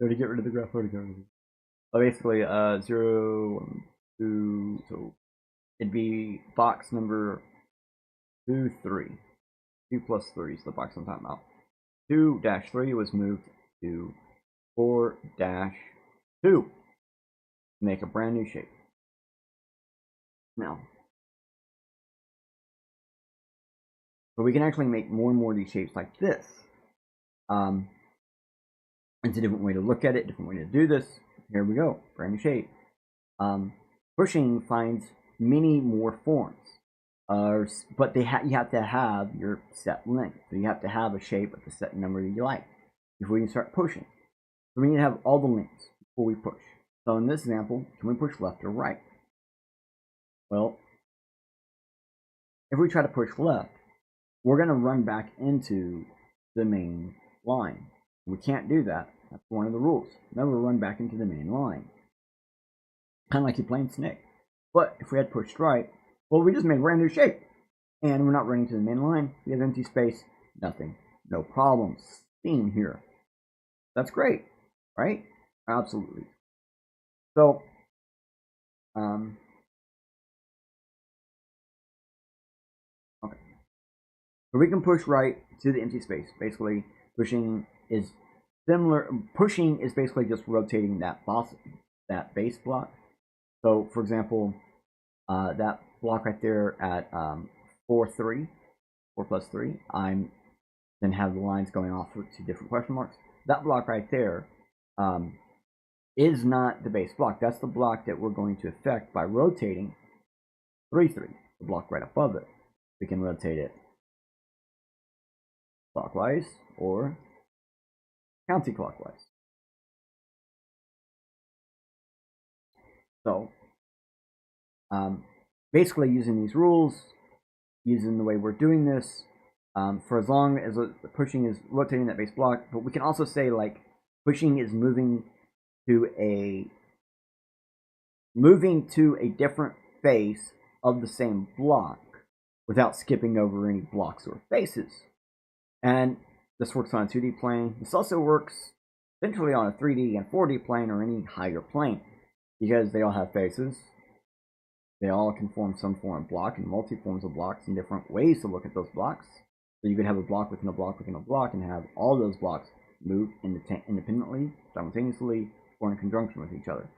So to get rid of the graph, So basically, 0, 1, 2. So it'd be box number 2, 3. 2 plus 3 is the box I'm talking about. 2-3 was moved to 4-2. Make a brand new shape. Now, but we can actually make more and more of these shapes like this. It's a different way to look at it, different way to do this. Here we go, brand new shape. Pushing finds many more forms, but you have to have your set length. So you have to have a shape with the set number that you like before you can start pushing. So we need to have all the lengths before we push. So in this example, can we push left or right? Well, if we try to push left, we're going to run back into the main line. We can't do that. That's one of the rules. Never run back into the main line. Kind of like you're playing Snake. But if we had pushed right, well, we just made a brand new shape. And we're not running to the main line. We have empty space, nothing, no problems seen here. That's great, right? Absolutely. So, okay. So we can push right to the empty space. Basically, pushing is similar. Pushing is basically just rotating that base block. So, for example, that block right there at 4 plus 3, I'm then have the lines going off to different question marks. That block right there is not the base block. That's the block that we're going to affect by rotating 3, the block right above it. We can rotate it clockwise or counterclockwise. So, basically using these rules, using the way we're doing this, for as long as the pushing is rotating that base block, but we can also say like pushing is moving to a different face of the same block without skipping over any blocks or faces. And this works on a 2D plane. This also works essentially on a 3D and 4D plane or any higher plane because they all have faces. They all can form some form of block and multi-forms of blocks and different ways to look at those blocks. So you could have a block within a block within a block and have all those blocks move independently, simultaneously, or in conjunction with each other.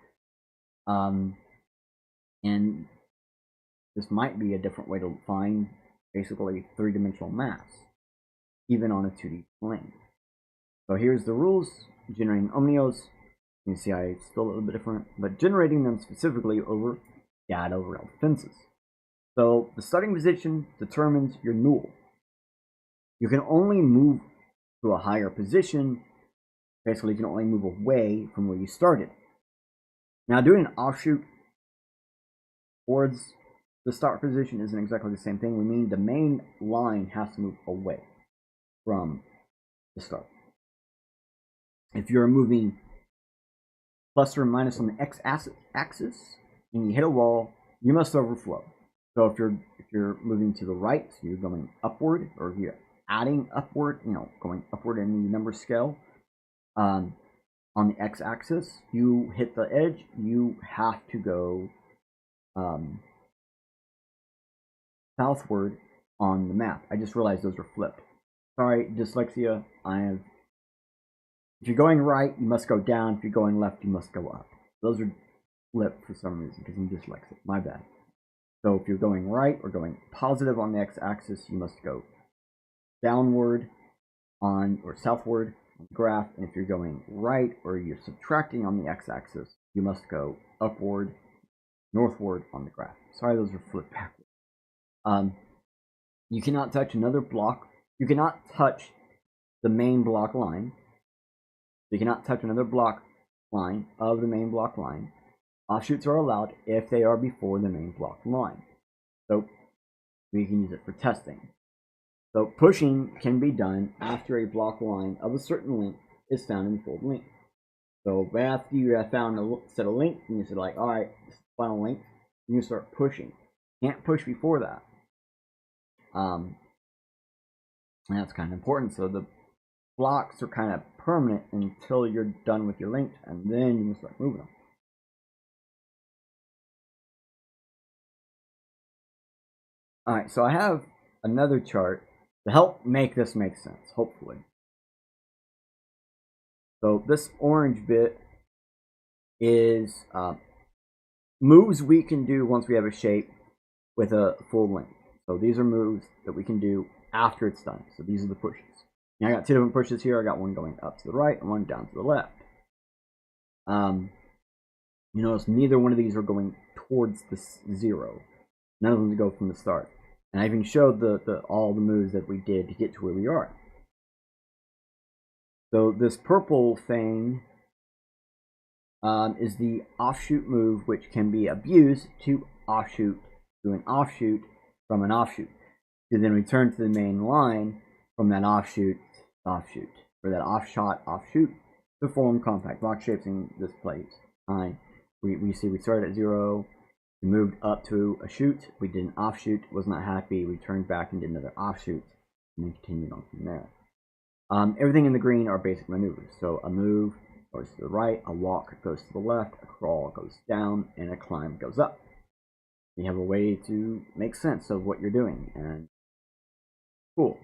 And this might be a different way to find basically three-dimensional mass, even on a 2D plane. So here's the rules. Generating omnios. You can see it's still a little bit different, but generating them specifically over data rail fences. So the starting position determines your null. You can only move to a higher position. Basically, you can only move away from where you started. Now, doing an offshoot towards the start position isn't exactly the same thing. We mean the main line has to move away from the start. If you're moving plus or minus on the x-axis and you hit a wall, you must overflow. So if you're moving to the right, so you're going upward, or if you're adding upward, going upward in the number scale, on the x-axis, you hit the edge, you have to go southward on the map. I just realized those are flipped. Sorry, dyslexia. If you're going right, you must go down. If you're going left, you must go up. Those are flipped for some reason because I'm dyslexic. My bad. So if you're going right or going positive on the x-axis, you must go downward or southward on the graph. And if you're going right or you're subtracting on the x-axis, you must go upward, northward on the graph. Sorry, those are flipped backwards. You cannot touch another block. You cannot touch the main block line. You cannot touch another block line of the main block line. Offshoots are allowed if they are before the main block line. So we can use it for testing. So pushing can be done after a block line of a certain length is found in full length. So right after you have found a set of length and you said like, all right, this is the final length, you can start pushing. You can't push before that. And that's kind of important. So the blocks are kind of permanent until you're done with your length, and then you can start moving them. Alright, so I have another chart to help make this make sense, hopefully. So this orange bit is moves we can do once we have a shape with a full length. So these are moves that we can do after it's done. So these are the pushes. Now I got two different pushes here. I got one going up to the right and one down to the left. You notice neither one of these are going towards the 0. None of them go from the start. And I even showed all the moves that we did to get to where we are. So this purple thing is the offshoot move, which can be abused to do an offshoot from an offshoot, to then return to the main line from that offshoot, or that offshoot, to form compact block shapes in this place. We see we start at 0, We moved up to a shoot. We did an offshoot. Was not happy. We turned back and did another offshoot, and then continued on from there. Everything in the green are basic maneuvers. So a move goes to the right, a walk goes to the left, a crawl goes down, and a climb goes up. You have a way to make sense of what you're doing, and cool.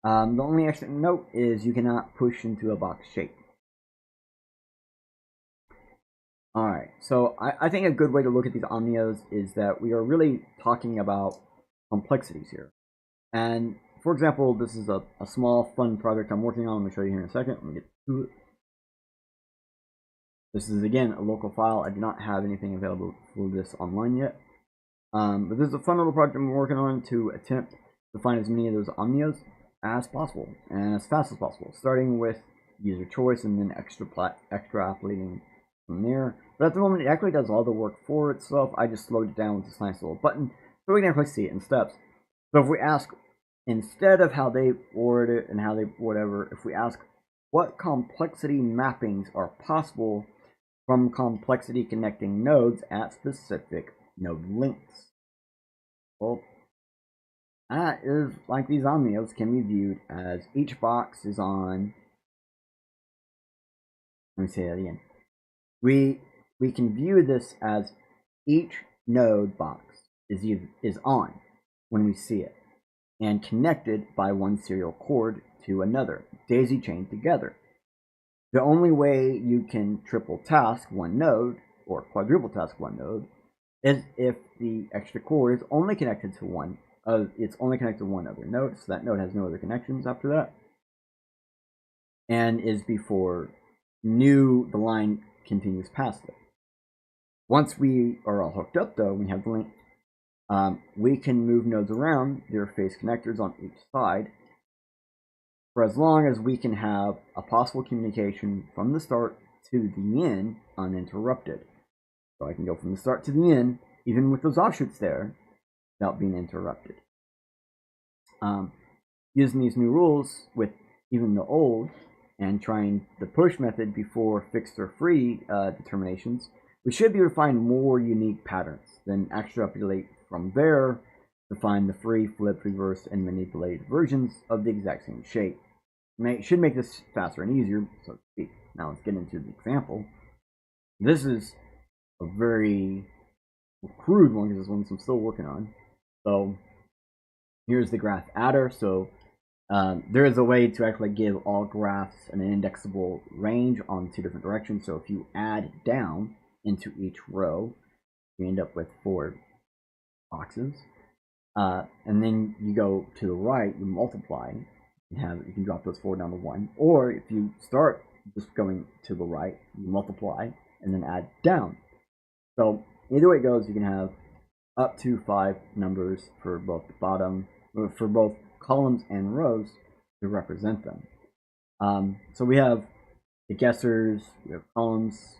The only extra note is you cannot push into a box shape. Alright, so I think a good way to look at these omnios is that we are really talking about complexities here. And for example, this is a small fun project I'm working on. I'm going to show you here in a second. Let me get to it. This is again a local file. I do not have anything available for this online yet. But this is a fun little project I'm working on to attempt to find as many of those omnios as possible and as fast as possible, starting with user choice and then extrapolating from there. But at the moment, it actually does all the work for itself. I just slowed it down with this nice little button so we can actually see it in steps. So if we ask, instead of how they word it and how they whatever, if we ask what complexity mappings are possible from complexity connecting nodes at specific node lengths. Well, that is like these omnios can be viewed as each box is on. Let me say that again. We can view this as each node box is on when we see it and connected by one serial cord to another, daisy chained together. The only way you can triple task one node or quadruple task one node is if the extra cord is only connected to one other node, so that node has no other connections after that, and is before the line continues past it. Once we are all hooked up though, we have the link, we can move nodes around their face connectors on each side for as long as we can have a possible communication from the start to the end uninterrupted. So I can go from the start to the end, even with those offshoots there, without being interrupted. Using these new rules with even the old and trying the push method before fixed or free determinations, we should be able to find more unique patterns, then extrapolate from there to find the free, flipped, reversed, and manipulated versions of the exact same shape. It should make this faster and easier, so to speak. Now let's get into the example. This is a very crude one because this one's I'm still working on. So here's the graph adder. So there is a way to actually give all graphs an indexable range on two different directions. So if you add down into each row, you end up with 4 boxes. And then you go to the right, you multiply, you can drop those 4 down to 1. Or if you start just going to the right, you multiply and then add down. So either way it goes, you can have up to 5 numbers for both columns and rows to represent them. So we have the guessers, we have columns,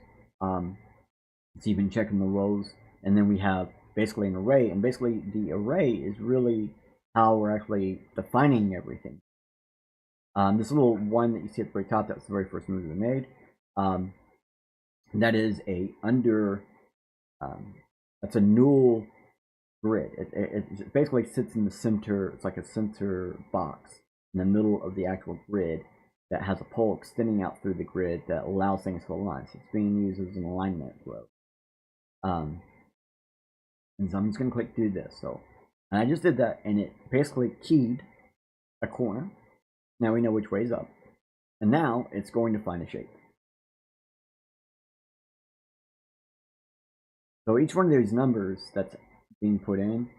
it's even checking the rows, and then we have basically an array, and basically the array is really how we're actually defining everything. This little one that you see at the very top, that's the very first move we made. That is that's a null grid. It basically sits in the center. It's like a center box in the middle of the actual grid that has a pole extending out through the grid that allows things to align. So it's being used as an alignment row. And so I'm just going to click do this. So, and I just did that, and it basically keyed a corner. Now we know which way is up, and now it's going to find a shape. So each one of these numbers that's being put in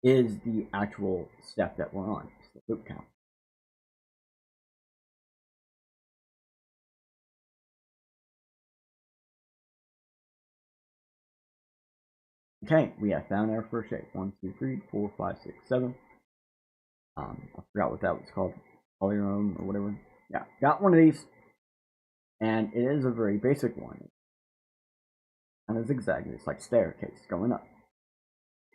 is the actual step that we're on. It's the loop count. Okay, we have found our first shape. 1, 2, 3, 4, 5, 6, 7. I forgot what that was called. Polygon or whatever. Yeah, got one of these. And it is a very basic one. And a zigzag. It's like staircase going up.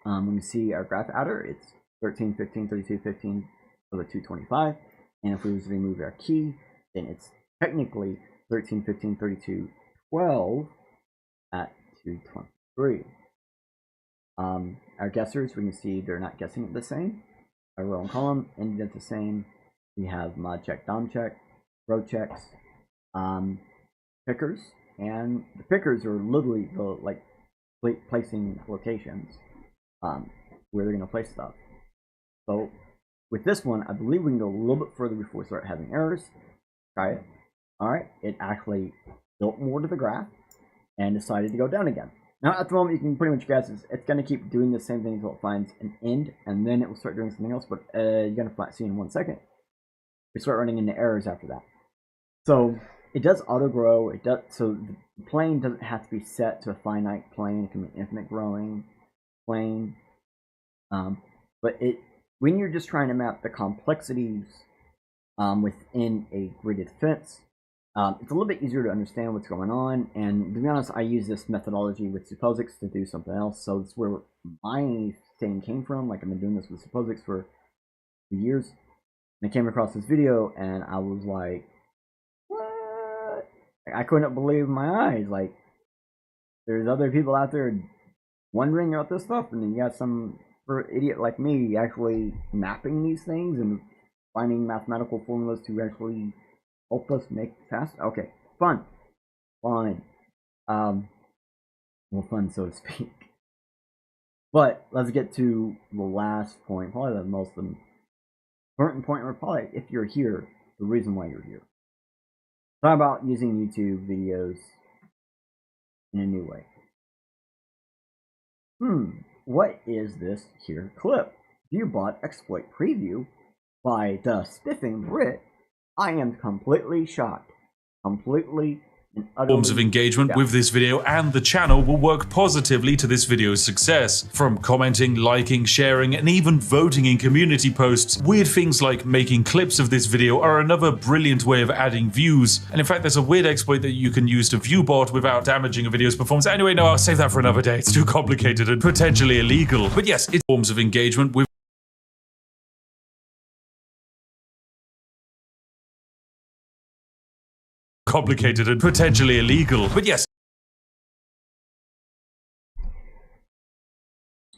When we see our graph adder, it's 13, 15, 32, 15 over 225. And if we was to remove our key, then it's technically 13, 15, 32, 12 at 223. Our guessers, we can see they're not guessing it the same. Our row and column ended at the same. We have mod check, dom check, row checks, pickers, and the pickers are literally the like placing locations where they're going to place stuff. So with this one, I believe we can go a little bit further before we start having errors. Try it. All right, it actually built more to the graph and decided to go down again. Now at the moment, you can pretty much guess it's going to keep doing the same thing until it finds an end, and then it will start doing something else. But you're going to see in 1 second, we start running into errors after that. So it does auto grow. It does, so the plane doesn't have to be set to a finite plane. It can be infinite growing plane. But when you're just trying to map the complexities within a gridded fence, it's a little bit easier to understand what's going on. And to be honest, I use this methodology with SupposX to do something else. So that's where my thing came from. Like, I've been doing this with SupposX for years. And I came across this video and I was like, what? I couldn't believe my eyes. Like, there's other people out there wondering about this stuff, and then you got some idiot like me actually mapping these things and finding mathematical formulas to actually help us make fast. Okay, fun. Fine. Well, fun, so to speak. But let's get to the last point, probably the most important point, or probably, if you're here, the reason why you're here. Talk about using YouTube videos in a new way. What is this here clip? Viewbot exploit preview by the Spiffing Brit. I am completely shocked. Completely and utterly Forms of engagement with this video and the channel will work positively to this video's success. From commenting, liking, sharing, and even voting in community posts, weird things like making clips of this video are another brilliant way of adding views. And in fact, there's a weird exploit that you can use to viewbot without damaging a video's performance. Anyway, no, I'll save that for another day. It's too complicated and potentially illegal. But yes, it's forms of engagement with complicated and potentially illegal. But yes.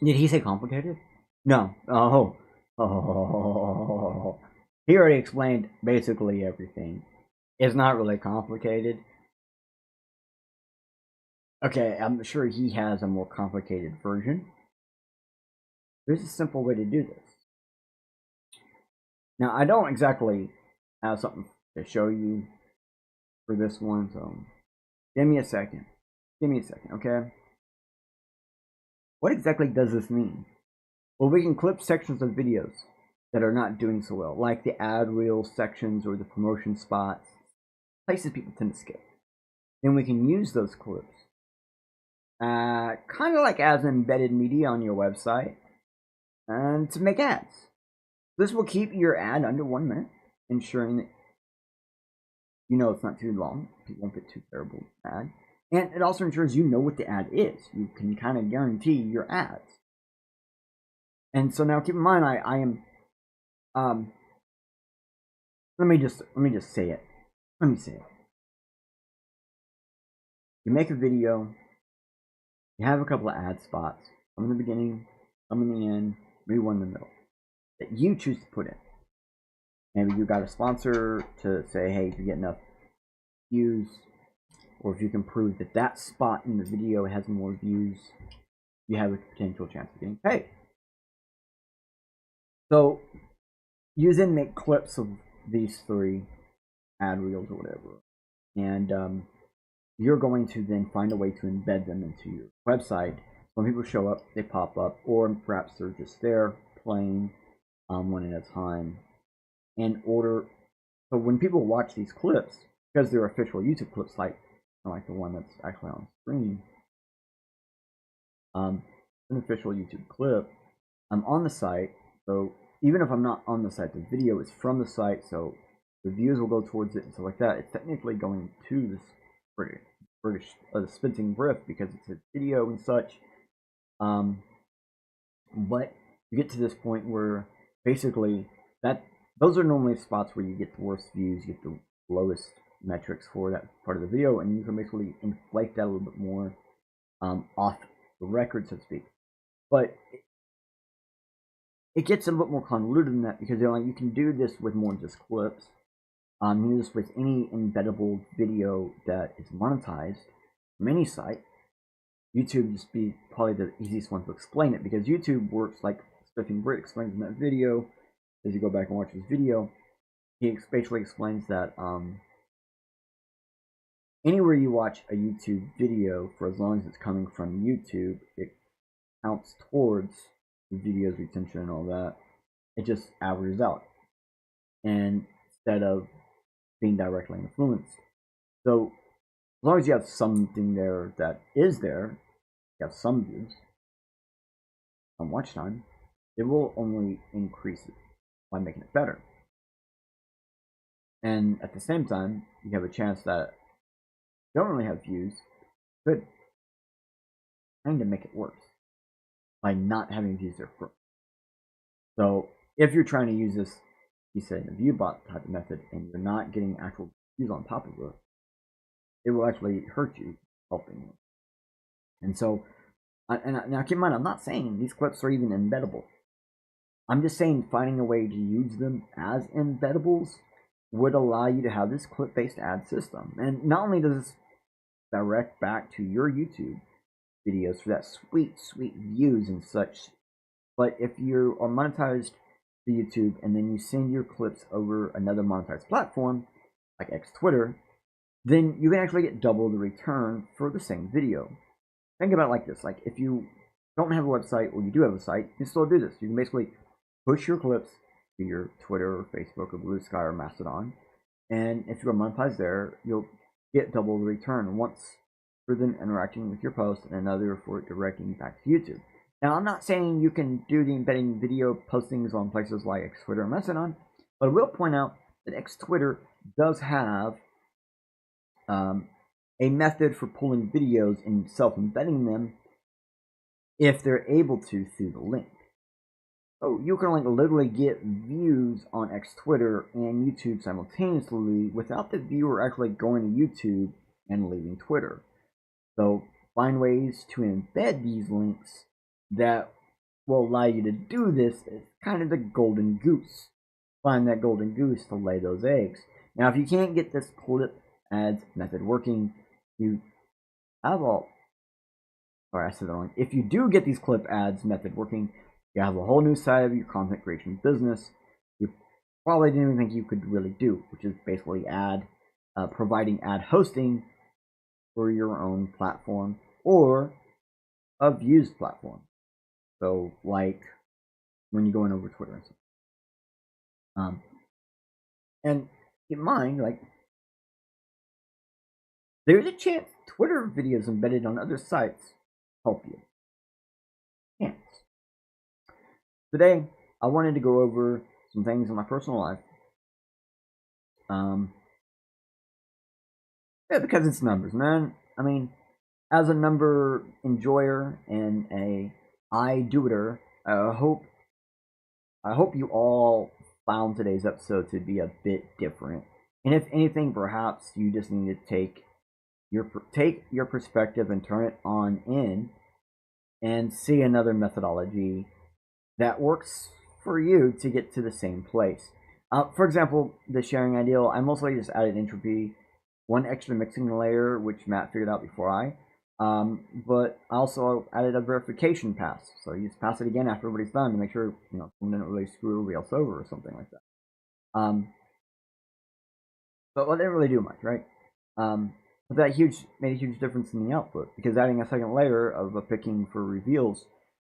Did he say complicated? No. Oh. He already explained basically everything. It's not really complicated. Okay, I'm sure he has a more complicated version. There's a simple way to do this. Now, I don't exactly have something to show you for this one, so give me a second. Okay? What exactly does this mean? Well, we can clip sections of videos that are not doing so well, like the ad reel sections or the promotion spots, places people tend to skip. Then we can use those clips, kind of like as embedded media on your website, and to make ads. This will keep your ad under 1 minute, ensuring that you know it's not too long. People won't get too terrible ad. And it also ensures you know what the ad is. You can kind of guarantee your ads. And so now keep in mind, I am let me just say it. Let me say it. You make a video, you have a couple of ad spots, some in the beginning, some in the end, maybe one in the middle, that you choose to put in. Maybe you got a sponsor to say, hey, if you get enough views, or if you can prove that that spot in the video has more views, you have a potential chance of getting paid. So you then make clips of these 3 ad reels or whatever, and you're going to then find a way to embed them into your website. When people show up, they pop up, or perhaps they're just there playing one at a time. So when people watch these clips, because they're official YouTube clips, like the one that's actually on screen, an official YouTube clip, I'm on the site, so even if I'm not on the site, the video is from the site, so the views will go towards it and stuff like that. It's technically going to this British Spiffing Brit because it's a video and such. But you get to this point where basically those are normally spots where you get the worst views, you get the lowest metrics for that part of the video, and you can basically inflate that a little bit more off the record, so to speak. But it gets a little bit more convoluted than that, because you can do this with more than just clips. You can do this with any embeddable video that is monetized from any site. YouTube just be probably the easiest one to explain it, because YouTube works like Spiffing Brit explains in that video. As you go back and watch his video, he basically explains that anywhere you watch a YouTube video, for as long as it's coming from YouTube, it counts towards the video's retention and all that. It just averages out, and instead of being directly influenced. So as long as you have something there that is there, you have some views, some watch time, it will only increase it by making it better. And at the same time, you have a chance that you don't really have views, could kind of make it worse by not having views there first. So if you're trying to use this, you say, in a view bot type of method, and you're not getting actual views on top of it, it will actually hurt you helping you. And so, now keep in mind, I'm not saying these clips are even embeddable. I'm just saying finding a way to use them as embeddables would allow you to have this clip-based ad system. And not only does this direct back to your YouTube videos for that sweet views and such, but if you are monetized to YouTube and then you send your clips over another monetized platform like X Twitter, then you can actually get double the return for the same video. Think about it like this: like if you don't have a website, or you do have a site, you can still do this. You can basically push your clips to your Twitter or Facebook or Blue Sky or Mastodon, and if you're monetized there, you'll get double the return, once for them interacting with your post and another for directing back to YouTube. Now, I'm not saying you can do the embedding video postings on places like X Twitter or Mastodon, but I will point out that X Twitter does have a method for pulling videos and self-embedding them if they're able to through the link. So you can literally get views on X Twitter and YouTube simultaneously without the viewer actually going to YouTube and leaving Twitter. So find ways to embed these links that will allow you to do this. Is kind of the golden goose. Find that golden goose to lay those eggs. Now, if you can't get this clip ads method working, you have all. Or I said that wrong. If you do get these clip ads method working, you have a whole new side of your content creation business you probably didn't even think you could really do, which is basically providing ad hosting for your own platform or a views platform. So, like when you go in over Twitter and stuff. And keep in mind, there's a chance Twitter videos embedded on other sites help you. Chance. Today, I wanted to go over some things in my personal life. Yeah, because it's numbers, man. I mean, as a number enjoyer and a I-doer, I hope you all found today's episode to be a bit different. And if anything, perhaps you just need to take your perspective and turn it on in and see another methodology that works for you to get to the same place. For example, the sharing ideal, I mostly just added entropy, one extra mixing layer, which Matt figured out before I. But I also added a verification pass, so you just pass it again after everybody's done to make sure someone didn't really screw everybody else over or something like that. But well, it didn't really do much, right? But that made a huge difference in the output, because adding a second layer of a picking for reveals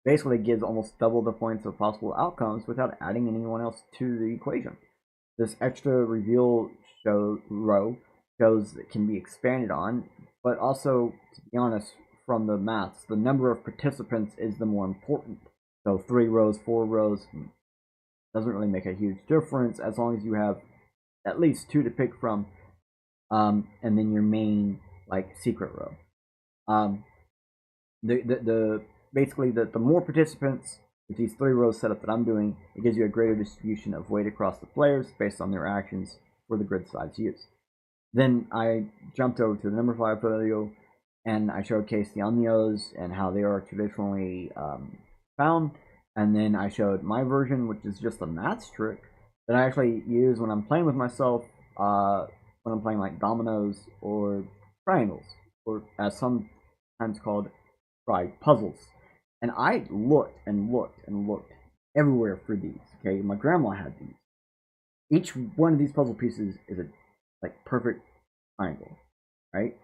basically gives almost double the points of possible outcomes without adding anyone else to the equation. This extra reveal row shows that can be expanded on, but also, to be honest, from the maths, the number of participants is the more important. So 3 rows, 4 rows doesn't really make a huge difference as long as you have at least 2 to pick from, and then your main secret row. Basically the more participants with these 3 rows set up that I'm doing, it gives you a greater distribution of weight across the players based on their actions for the grid size used. Then I jumped over to the number 5 video, and I showcased the omnios and how they are traditionally found. And then I showed my version, which is just a math trick that I actually use when I'm playing with myself, when I'm playing like dominoes or triangles, or as sometimes called puzzles. And I looked and looked and looked everywhere for these. Okay, my grandma had these. Each one of these puzzle pieces is a like perfect triangle, right?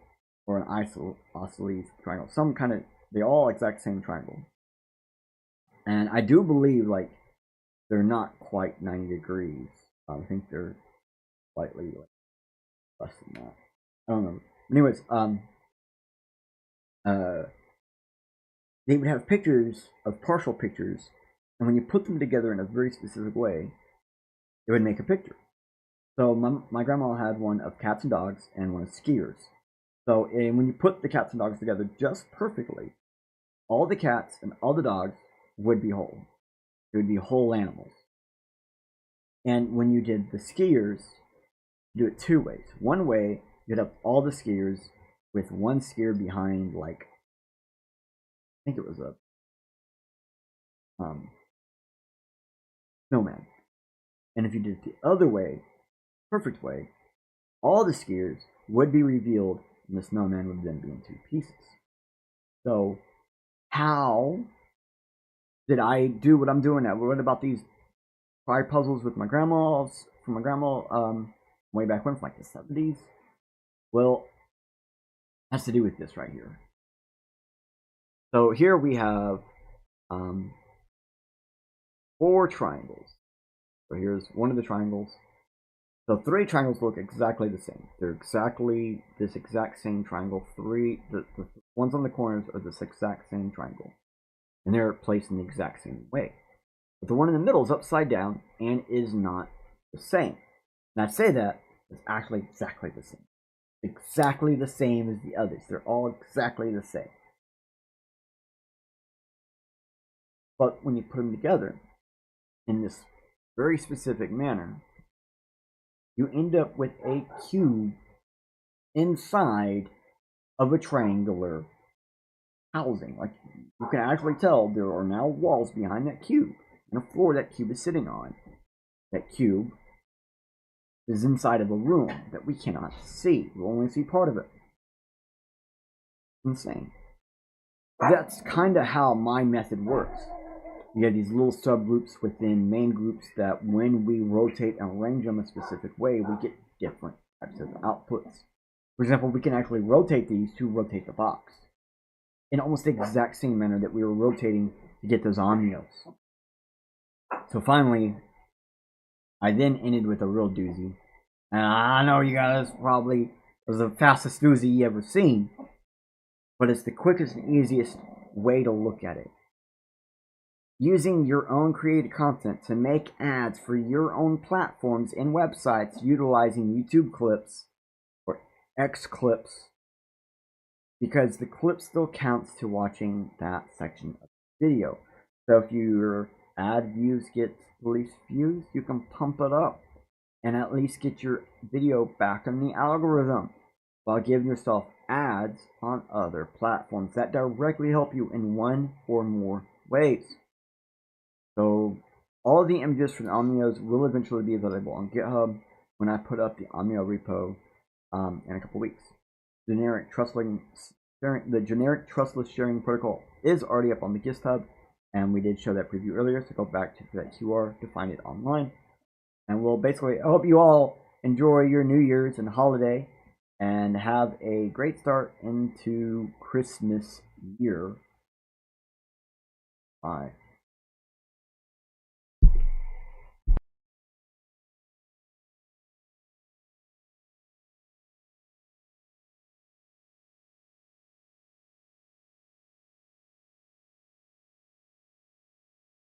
Or an isosceles triangle. Some kind of, they all exact same triangle. And I do believe like they're not quite 90 degrees. I think they're slightly less than that. I don't know. Anyways, they would have pictures of partial pictures, and when you put them together in a very specific way, it would make a picture. So my grandma had one of cats and dogs and one of skiers. So when you put the cats and dogs together just perfectly, all the cats and all the dogs would be whole. It would be whole animals. And when you did the skiers, you do it two ways. One way, you'd have all the skiers with one skier behind, like, I think it was a snowman. And if you did it the other way, perfect way, all the skiers would be revealed and the snowman would then be in two pieces. So how did I do what I'm doing now? What about these 5 puzzles with my grandma's, from my grandma, way back when, from like the 70s? Well, it has to do with this right here. So here we have 4 triangles. So here's one of the triangles. So 3 triangles look exactly the same. They're exactly this exact same triangle. The ones on the corners are this exact same triangle. And they're placed in the exact same way. But the one in the middle is upside down and is not the same. And I say that it's actually exactly the same. Exactly the same as the others. They're all exactly the same. But when you put them together in this very specific manner, you end up with a cube inside of a triangular housing. Like, you can actually tell there are now walls behind that cube and a floor that cube is sitting on. That cube is inside of a room that we cannot see. We'll only see part of it. Insane. That's kind of how my method works. You have these little subgroups within main groups that when we rotate and arrange them a specific way, we get different types of outputs. For example, we can actually rotate these to rotate the box in almost the exact same manner that we were rotating to get those omnios. So finally, I then ended with a real doozy. And I know you guys probably, it was the fastest doozy you ever seen, but it's the quickest and easiest way to look at it. Using your own created content to make ads for your own platforms and websites utilizing YouTube clips or X clips, because the clip still counts to watching that section of the video. So if your ad views get the least views, you can pump it up and at least get your video back in the algorithm while giving yourself ads on other platforms that directly help you in one or more ways. So all of the images from the Omnios will eventually be available on GitHub when I put up the Omnio repo in a couple weeks. The generic trustless sharing protocol is already up on the GitHub, and we did show that preview earlier, so go back to that QR to find it online. And we'll basically, I hope you all enjoy your New Year's and holiday and have a great start into Christmas year. Bye.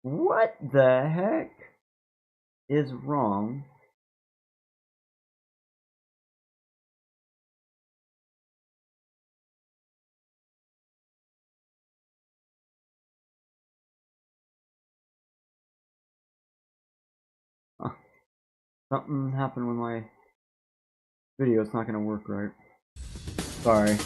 What the heck is wrong? Something happened with my Video's not gonna work right. Sorry.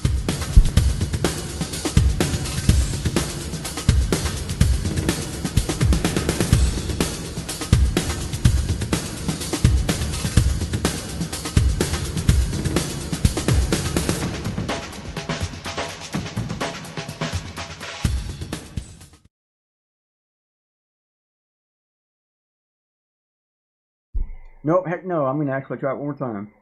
Nope, heck no, I'm gonna actually try it one more time.